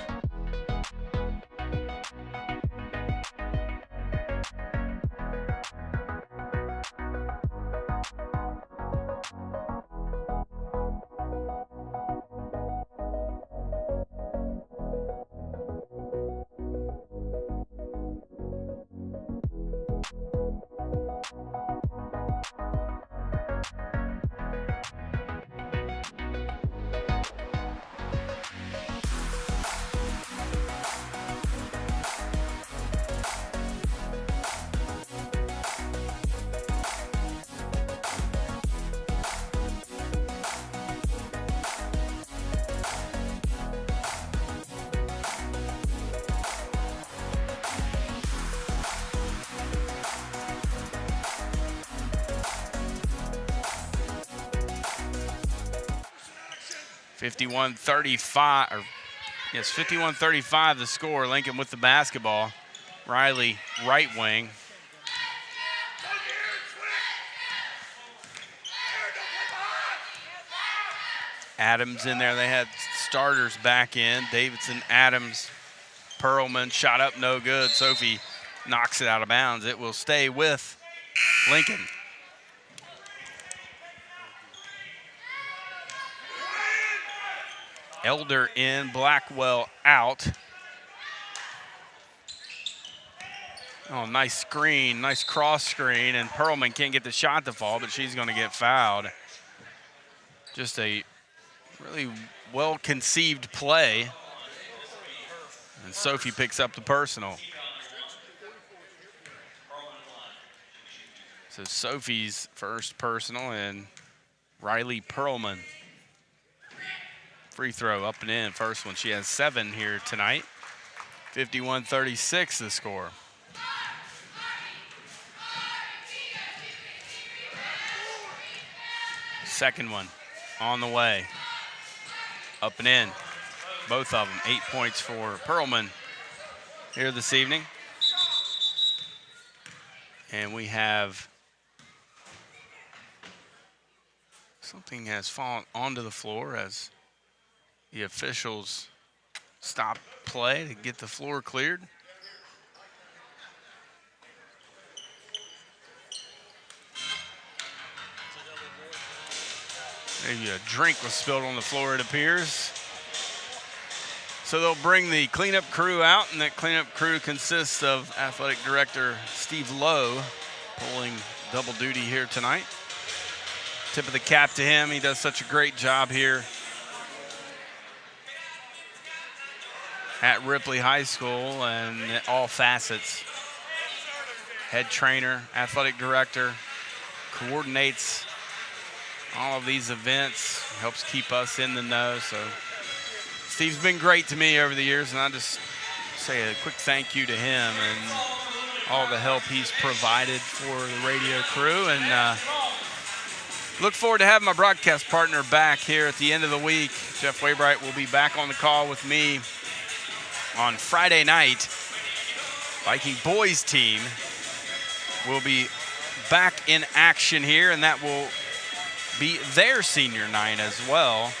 51-35, or yes, 51-35 the score. Lincoln with the basketball. Riley, right wing. Adams in there. They had starters back in. Davidson, Adams, Perlman. Shot up, no good. Sophie knocks it out of bounds. It will stay with Lincoln. Elder in, Blackwell out. Oh, nice screen, nice cross screen, and Perlman can't get the shot to fall, but she's going to get fouled. Just a really well-conceived play. And Sophie picks up the personal. So Sophie's first personal, and Riley Perlman. Free throw up and in, first one. She has 7 here tonight. 51-36 the score. Second one on the way. Up and in. Both of them. 8 points for Perlman here this evening. And we have something has fallen onto the floor as the officials stop play to get the floor cleared. Maybe a drink was spilled on the floor, it appears. So they'll bring the cleanup crew out, and that cleanup crew consists of Athletic Director Steve Lowe, pulling double duty here tonight. Tip of the cap to him. He does such a great job here at Ripley High School and all facets. Head trainer, athletic director, coordinates all of these events, helps keep us in the know. So Steve's been great to me over the years, and I just say a quick thank you to him and all the help he's provided for the radio crew. And look forward to having my broadcast partner back here at the end of the week. Jeff Waybright will be back on the call with me on Friday night. Viking boys team will be back in action here, and that will be their senior night as well.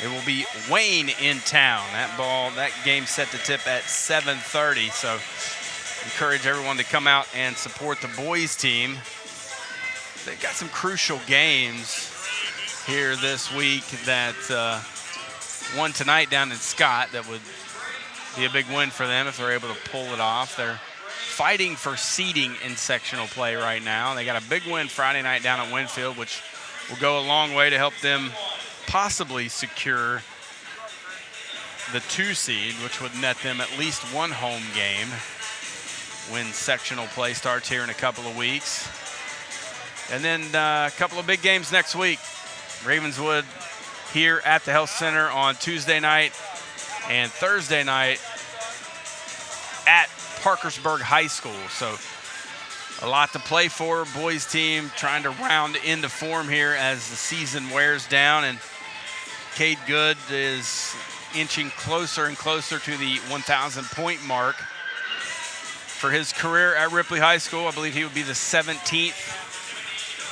It will be Wayne in town. That game set to tip at 7:30. So encourage everyone to come out and support the boys team. They've got some crucial games here this week. That one tonight down in Scott that would be a big win for them if they're able to pull it off. They're fighting for seeding in sectional play right now. They got a big win Friday night down at Winfield, which will go a long way to help them possibly secure the 2 seed, which would net them at least one home game when sectional play starts here in a couple of weeks. And then a couple of big games next week. Ravenswood here at the Health Center on Tuesday night, and Thursday night at Parkersburg High School. So a lot to play for. Boys team trying to round into form here as the season wears down, and Cade Good is inching closer and closer to the 1,000 point mark for his career at Ripley High School. I believe he would be the 17th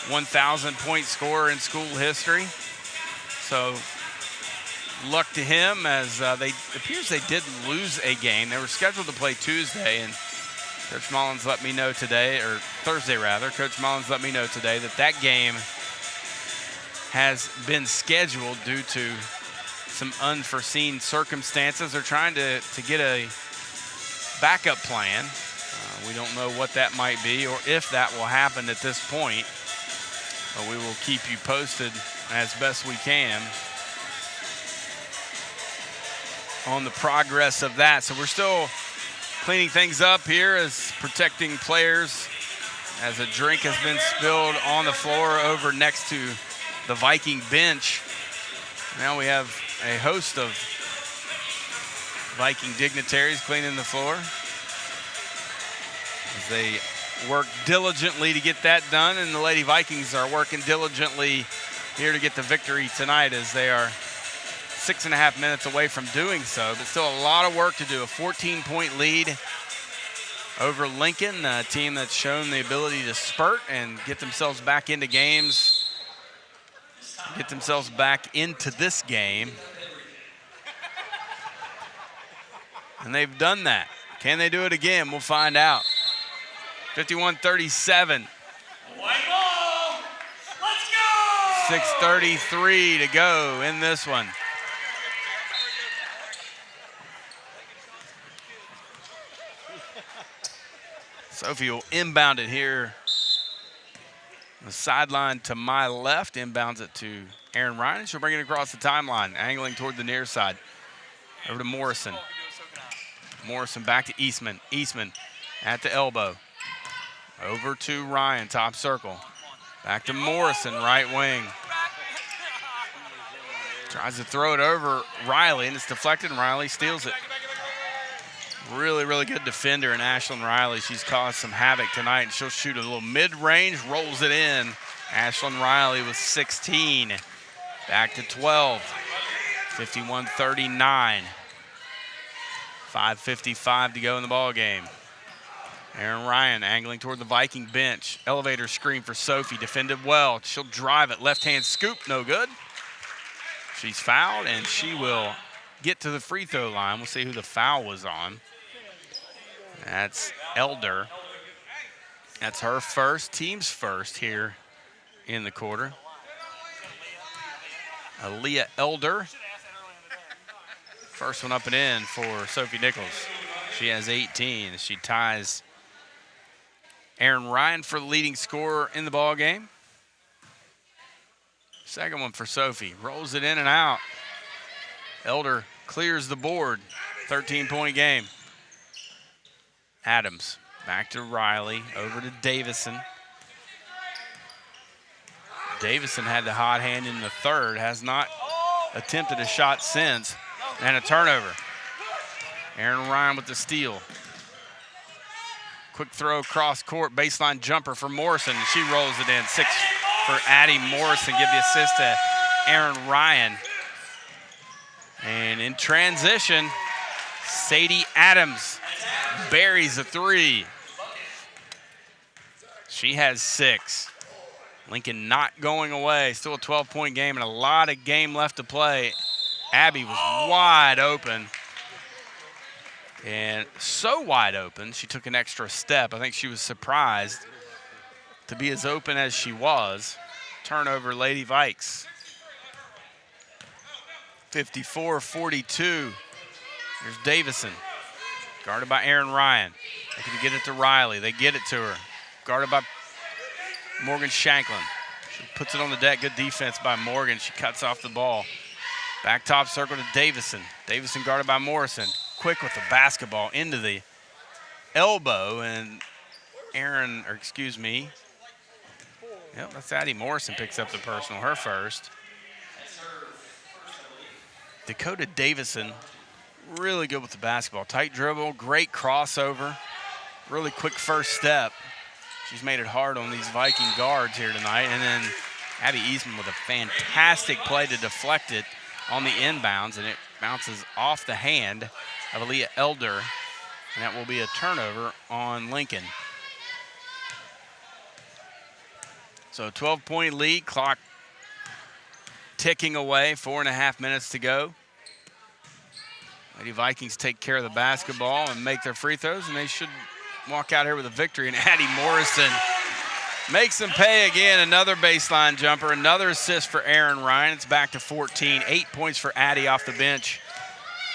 1,000 point scorer in school history. So luck to him, as it appears they did lose a game. They were scheduled to play Tuesday, and Coach Mullins let me know today, or Thursday rather, Coach Mullins let me know today that that game has been scheduled due to some unforeseen circumstances. They're trying to get a backup plan. We don't know what that might be or if that will happen at this point, but we will keep you posted as best we can on the progress of that. So we're still cleaning things up here, as protecting players, as a drink has been spilled on the floor over next to the Viking bench. Now we have a host of Viking dignitaries cleaning the floor as they work diligently to get that done, and the Lady Vikings are working diligently here to get the victory tonight, as they are 6.5 minutes away from doing so, but still a lot of work to do. A 14-point lead over Lincoln, a team that's shown the ability to spurt and get themselves back into games, get themselves back into this game. And they've done that. Can they do it again? We'll find out. 51-37. White ball. Let's go. 6:33 to go in this one. Sophie will inbound it here. The sideline to my left, inbounds it to Aaron Ryan. She'll bring it across the timeline, angling toward the near side. Over to Morrison. Morrison back to Eastman. Eastman at the elbow. Over to Ryan, top circle. Back to Morrison, right wing. Tries to throw it over Riley, and it's deflected, and Riley steals it. Really, really good defender in Ashlyn Riley. She's caused some havoc tonight, and she'll shoot a little mid-range, rolls it in. Ashlyn Riley with 16. Back to 12. 51-39. 5:55 to go in the ball game. Aaron Ryan angling toward the Viking bench. Elevator screen for Sophie, defended well. She'll drive it, left-hand scoop, no good. She's fouled, and she will get to the free throw line. We'll see who the foul was on. That's Elder. That's her first, team's first here in the quarter. Aaliyah Elder. First one up and in for Sophie Nichols. She has 18. She ties Aaron Ryan for the leading scorer in the ball game. Second one for Sophie. Rolls it in and out. Elder clears the board. 13-point game. Adams back to Riley. Over to Davison. Davison had the hot hand in the third. Has not attempted a shot since. And a turnover. Aaron Ryan with the steal. Quick throw across court. Baseline jumper for Morrison. And she rolls it in. 6 for Addie Morrison. Give the assist to Aaron Ryan. And in transition, Sadie Adams buries a 3. She has 6. Lincoln not going away. Still a 12-point game and a lot of game left to play. Abby was wide open. And so wide open, she took an extra step. I think she was surprised to be as open as she was. Turnover, Lady Vikes. 54-42. Here's Davison. Guarded by Aaron Ryan. They can get it to Riley. They get it to her. Guarded by Morgan Shanklin. She puts it on the deck. Good defense by Morgan. She cuts off the ball. Back top circle to Davison. Davison guarded by Morrison. Quick with the basketball into the elbow. And Yep, that's Addie Morrison picks up the personal. Her first. Dakota Davison, really good with the basketball. Tight dribble, great crossover. Really quick first step. She's made it hard on these Viking guards here tonight. And then Abby Eastman with a fantastic play to deflect it on the inbounds, and it bounces off the hand of Aaliyah Elder, and that will be a turnover on Lincoln. So a 12-point lead, clock ticking away, 4.5 minutes to go. Lady Vikings take care of the basketball and make their free throws, and they should walk out here with a victory. And Addie Morrison makes them pay again. Another baseline jumper, another assist for Aaron Ryan. It's back to 14. 8 points for Addie off the bench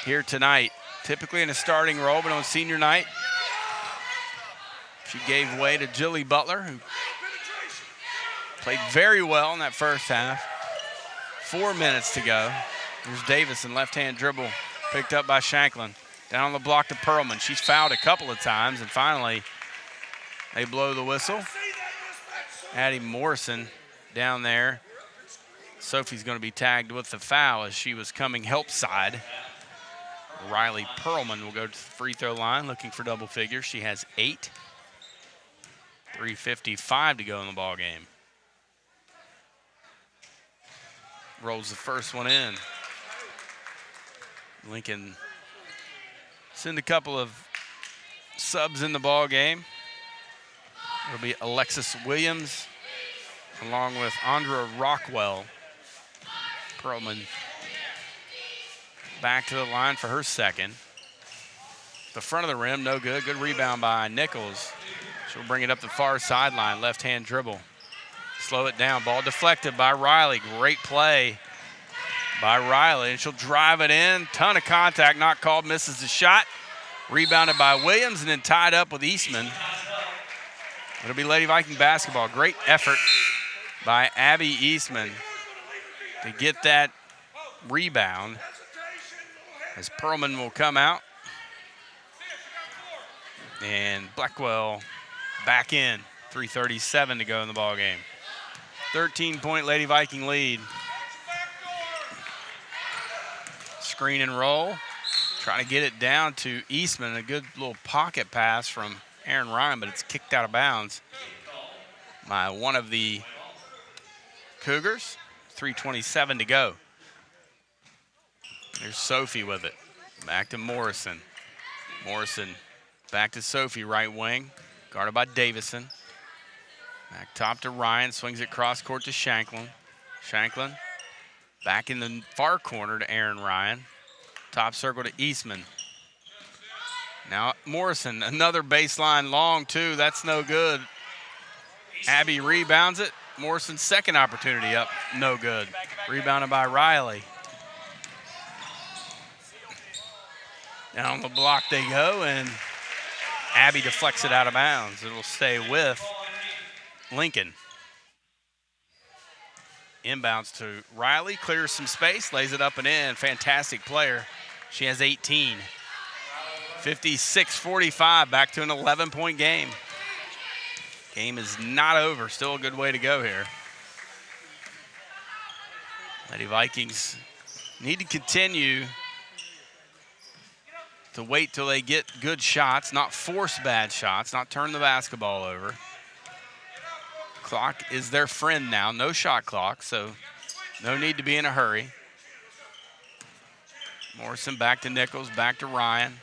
here tonight. Typically in a starting role, but on senior night, she gave way to Jilly Butler, who played very well in that first half. 4 minutes to go. Here's Davison, left-hand dribble, picked up by Shanklin. Down on the block to Perlman. She's fouled a couple of times, and finally they blow the whistle. Addie Morrison down there. Sophie's going to be tagged with the foul as she was coming help side. Riley Perlman will go to the free throw line looking for double figures. She has 8. 3:55 to go in the ball game. Rolls the first one in. Lincoln send a couple of subs in the ball game. It'll be Alexis Williams along with Andra Rockwell. Perlman back to the line for her second. The front of the rim, no good. Good rebound by Nichols. She'll bring it up the far sideline, left-hand dribble. Slow it down, ball deflected by Riley. Great play by Riley, and she'll drive it in. Ton of contact, not called, misses the shot. Rebounded by Williams and then tied up with Eastman. It'll be Lady Viking basketball. Great effort by Abby Eastman to get that rebound as Perlman will come out. And Blackwell back in. 3:37 to go in the ball game. 13-point Lady Viking lead. Screen and roll. Trying to get it down to Eastman. A good little pocket pass from Aaron Ryan, but it's kicked out of bounds by one of the Cougars. 3:27 to go. There's Sophie with it. Back to Morrison. Morrison back to Sophie, right wing. Guarded by Davison. Back top to Ryan. Swings it cross court to Shanklin. Shanklin back in the far corner to Aaron Ryan. Top circle to Eastman. Now Morrison, another baseline long two. That's no good. Abby rebounds it. Morrison's second opportunity up, no good. Rebounded by Riley. Down the block they go, and Abby deflects it out of bounds. It'll stay with Lincoln. Inbounds to Riley, clears some space, lays it up and in. Fantastic player. She has 18. 56-45, back to an 11-point game. Game is not over, still a good way to go here. Lady Vikings need to continue to wait till they get good shots, not force bad shots, not turn the basketball over. Clock is their friend now, no shot clock, so no need to be in a hurry. Morrison back to Nichols, back to Ryan.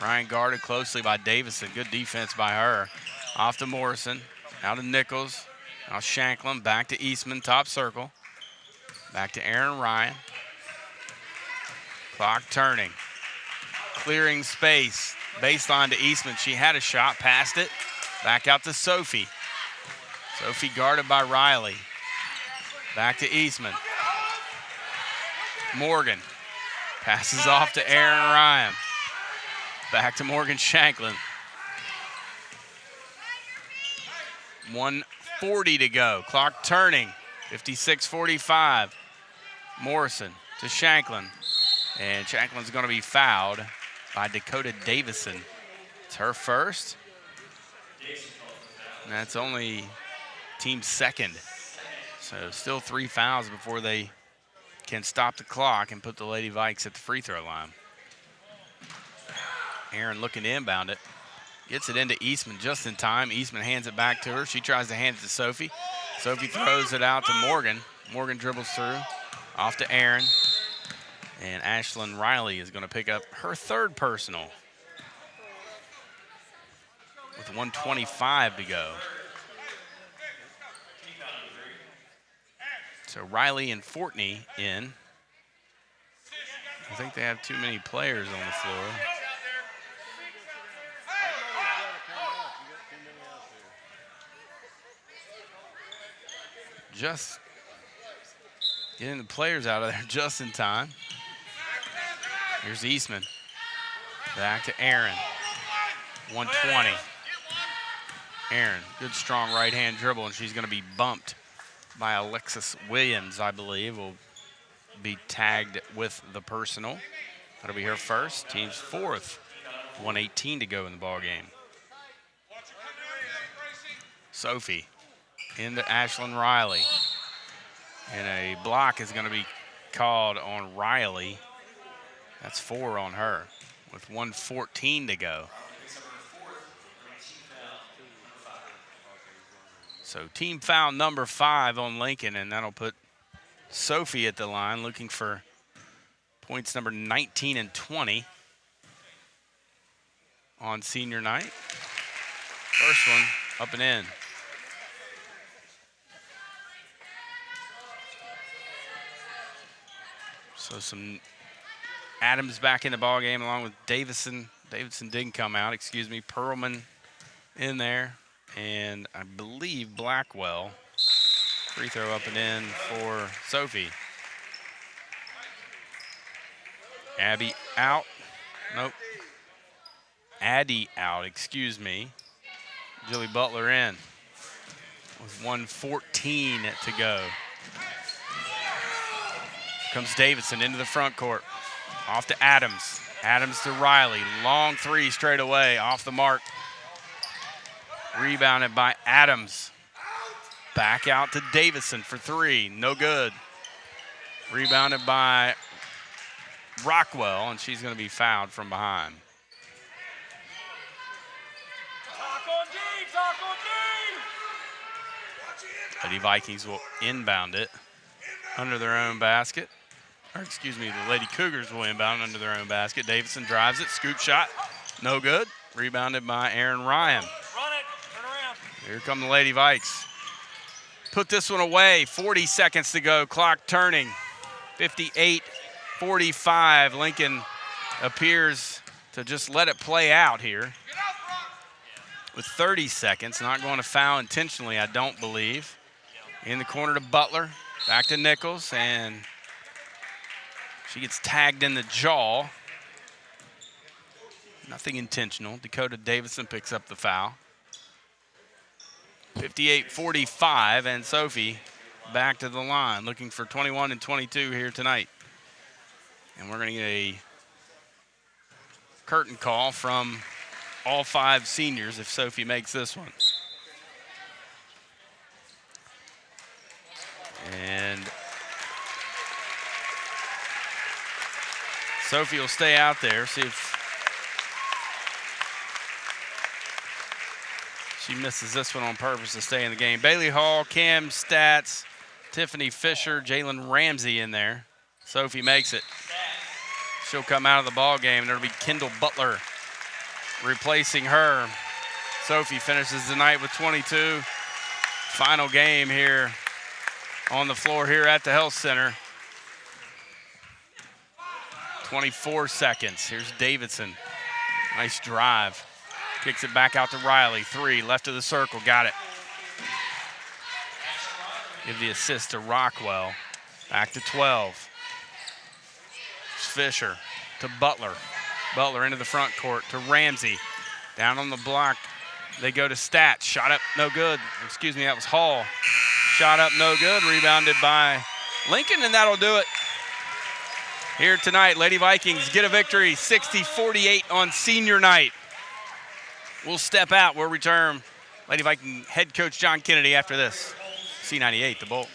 Ryan guarded closely by Davison. Good defense by her. Off to Morrison, out to Nichols. Now Shanklin, back to Eastman, top circle. Back to Aaron Ryan. Clock turning. Clearing space. Baseline to Eastman. She had a shot, passed it. Back out to Sophie. Sophie guarded by Riley. Back to Eastman. Morgan passes off to Aaron Ryan. Back to Morgan Shanklin. 1:40 to go. Clock turning. 56-45. Morrison to Shanklin. And Shanklin's going to be fouled by Dakota Davison. It's her first. And that's only team second. So still 3 fouls before they can stop the clock and put the Lady Vikes at the free throw line. Aaron looking to inbound it. Gets it into Eastman just in time. Eastman hands it back to her. She tries to hand it to Sophie. Sophie throws it out to Morgan. Morgan dribbles through. Off to Aaron. And Ashlyn Riley is going to pick up her third personal with 1:25 to go. So Riley and Fortney in. I think they have too many players on the floor. Just getting the players out of there just in time. Here's Eastman. Back to Aaron. 120. Aaron, good strong right-hand dribble, and she's going to be bumped by Alexis Williams, I believe. Will be tagged with the personal. That'll be her first. Team's fourth. 1:18 to go in the ball game. Sophie into Ashlyn Riley. And a block is going to be called on Riley. That's 4 on her with 1:14 to go. So team foul number 5 on Lincoln, and that'll put Sophie at the line looking for Points number 19 and 20 on senior night. First one up and in. So some Adams back in the ball game along with Davison. Davidson didn't come out, excuse me. Perlman in there, and I believe Blackwell. Free throw up and in for Sophie. Abby out. Nope. Addie out, excuse me. Jilly Butler in with 1:14 to go. Comes Davidson into the front court. Off to Adams. Adams to Riley. Long three straight away off the mark. Rebounded by Adams. Back out to Davison for three. No good. Rebounded by Rockwell, and she's going to be fouled from behind. Lady Vikings will inbound it under their own basket. Or excuse me, the Lady Cougars will inbound under their own basket. Davison drives it, scoop shot, no good. Rebounded by Aaron Ryan. Run it, turn around. Here come the Lady Vikes. Put this one away, 40 seconds to go, clock turning. 58-45, Lincoln appears to just let it play out here. With 30 seconds, not going to foul intentionally, I don't believe. In the corner to Butler, back to Nichols, and she gets tagged in the jaw. Nothing intentional. Dakota Davison picks up the foul. 58-45, and Sophie back to the line, looking for 21 and 22 here tonight. And we're going to get a curtain call from all 5 seniors if Sophie makes this one. And Sophie will stay out there, see if she misses this one on purpose to stay in the game. Bailey Hall, Cam Stats, Tiffany Fisher, Jalen Ramsey in there. Sophie makes it. She'll come out of the ball game, and it'll be Kendall Butler replacing her. Sophie finishes the night with 22. Final game here on the floor here at the Health Center. 24 seconds. Here's Davidson. Nice drive. Kicks it back out to Riley. 3, left of the circle, got it. Give the assist to Rockwell. Back to 12. Fisher to Butler. Butler into the front court to Ramsey. Down on the block, they go to Stats. Shot up, no good. Excuse me, that was Hall. Shot up, no good. Rebounded by Lincoln, and that'll do it. Here tonight, Lady Vikings get a victory, 60-48 on senior night. We'll step out. We'll return. Lady Viking head coach John Kennedy after this. C98, the Bolt.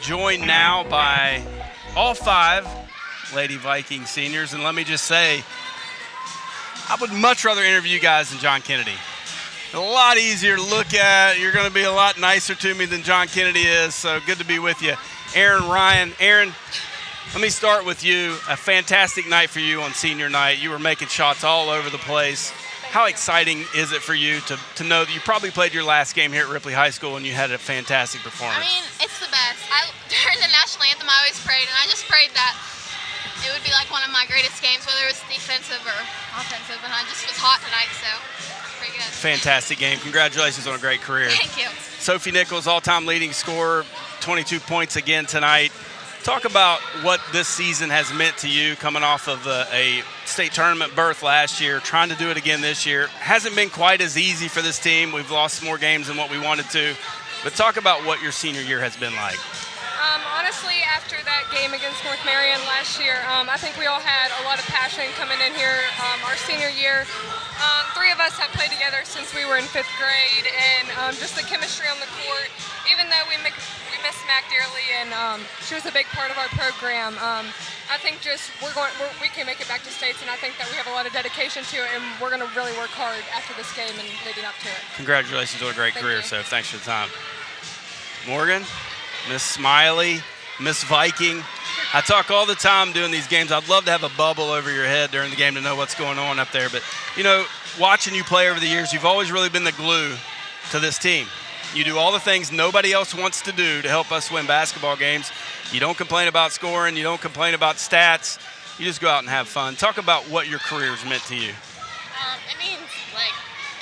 joined now by all 5 Lady Viking seniors. And let me just say, I would much rather interview you guys than John Kennedy. A lot easier to look at. You're going to be a lot nicer to me than John Kennedy is, so good to be with you. Aaron Ryan. Aaron, let me start with you. A fantastic night for you on senior night. You were making shots all over the place. How exciting is it for you to know that you probably played your last game here at Ripley High School and you had a fantastic performance? I mean, it's the best. During the national anthem, I always prayed, and I just prayed that it would be like one of my greatest games, whether it was defensive or offensive, and I just was hot tonight, so pretty good. Fantastic game. Congratulations on a great career. Thank you. Sophie Nichols, all-time leading scorer, 22 points again tonight. Talk about what this season has meant to you coming off of a state tournament berth last year, trying to do it again this year. Hasn't been quite as easy for this team. We've lost more games than what we wanted to. But talk about what your senior year has been like. Honestly, after that game against North Marion last year, I think we all had a lot of passion coming in here. Our senior year, 3 of us have played together since we were in 5th grade, and just the chemistry on the court, even though we miss Mac dearly, and she was a big part of our program. I think just we can make it back to states, and I think that we have a lot of dedication to it, and we're going to really work hard after this game and leading up to it. Congratulations on a great career, you. so thanks for the time. Morgan, Miss Smiley, Miss Viking. I talk all the time doing these games. I'd love to have a bubble over your head during the game to know what's going on up there. But, you know, watching you play over the years, you've always really been the glue to this team. You do all the things nobody else wants to do to help us win basketball games. You don't complain about scoring. You don't complain about stats. You just go out and have fun. Talk about what your career's meant to you.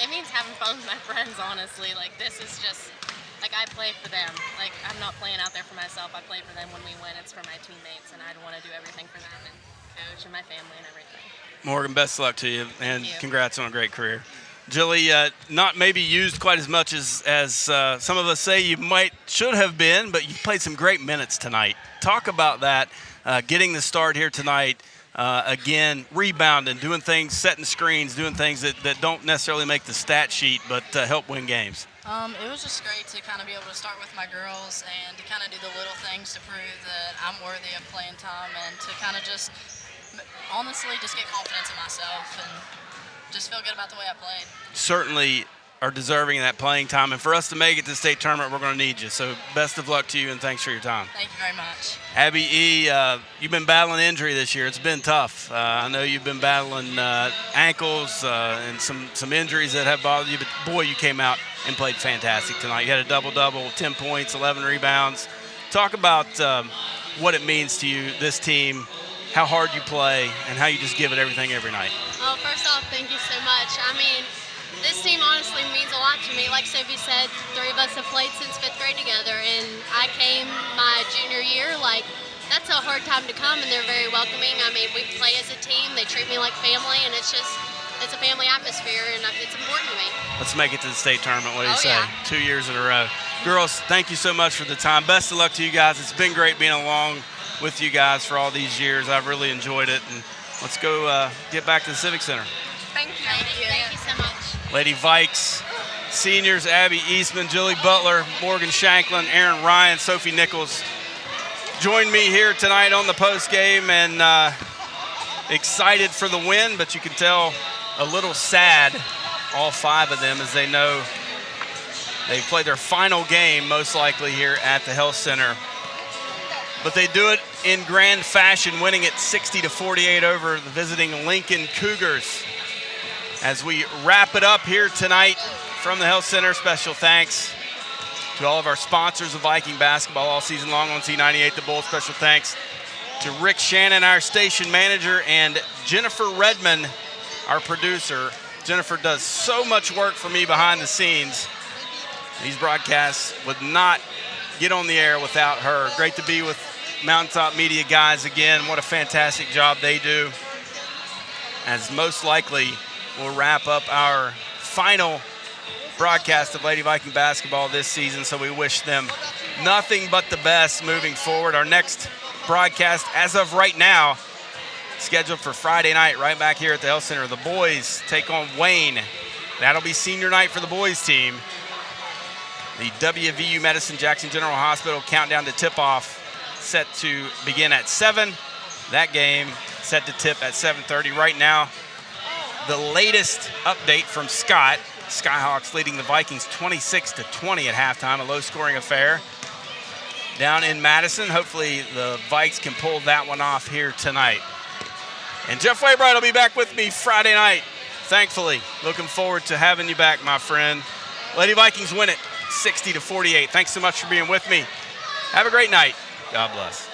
It means having fun with my friends, honestly. This is just, I play for them. I'm not playing out there for myself. I play for them when we win. It's for my teammates, and I want to do everything for them and coach and my family and everything. Morgan, best of luck to you, and Thank you. Congrats on a great career. Jilly, not maybe used quite as much as some of us say you should have been, but you played some great minutes tonight. Talk about that, getting the start here tonight, again, rebounding, doing things, setting screens, doing things that don't necessarily make the stat sheet, but help win games. It was just great to kind of be able to start with my girls and to kind of do the little things to prove that I'm worthy of playing time, and to kind of just honestly just get confidence in myself and just feel good about the way I played. Certainly are deserving of that playing time, and for us to make it to the state tournament, we're going to need you. So best of luck to you, and thanks for your time. Thank you very much. Abby E., you've been battling injury this year. It's been tough. I know you've been battling ankles and some injuries that have bothered you, but boy, you came out and played fantastic tonight. You had a double-double, 10 points, 11 rebounds. Talk about what it means to you, this team, how hard you play, and how you just give it everything every night. Well, first off, thank you so much. I mean, this team honestly means a lot to me. Like Sophie said, 3 of us have played since 5th grade together, and I came my junior year. That's a hard time to come, and they're very welcoming. I mean, we play as a team. They treat me like family, and it's a family atmosphere, and it's important to me. Let's make it to the state tournament. What do you say? Yeah. 2 years in a row. Girls, thank you so much for the time. Best of luck to you guys. It's been great being along with you guys for all these years. I've really enjoyed it, and let's go get back to the Civic Center. Thank you. Thank you so much. Lady Vikes, seniors, Abby Eastman, Jilly Butler, Morgan Shanklin, Aaron Ryan, Sophie Nichols joined me here tonight on the post game, and excited for the win, but you can tell a little sad, all 5 of them, as they know they play their final game most likely here at the Health Center. But they do it in grand fashion, winning it 60-48 over the visiting Lincoln Cougars. As we wrap it up here tonight from the Health Center, special thanks to all of our sponsors of Viking basketball all season long on C98 The Bull. Special thanks to Rick Shannon, our station manager, and Jennifer Redman, our producer. Jennifer does so much work for me behind the scenes. These broadcasts would not get on the air without her. Great to be with Mountaintop Media guys again. What a fantastic job they do. As most likely we'll wrap up our final broadcast of Lady Viking basketball this season, so we wish them nothing but the best moving forward. Our next broadcast, as of right now, scheduled for Friday night right back here at the Health Center. The boys take on Wayne. That'll be senior night for the boys team. The WVU Medicine Jackson General Hospital countdown to tip-off set to begin at 7. That game set to tip at 7:30. Right now, the latest update from Scott. Skyhawks leading the Vikings 26-20 at halftime, a low-scoring affair down in Madison. Hopefully the Vikes can pull that one off here tonight. And Jeff Waybright will be back with me Friday night, thankfully. Looking forward to having you back, my friend. Lady Vikings win it 60-48. Thanks so much for being with me. Have a great night. God bless.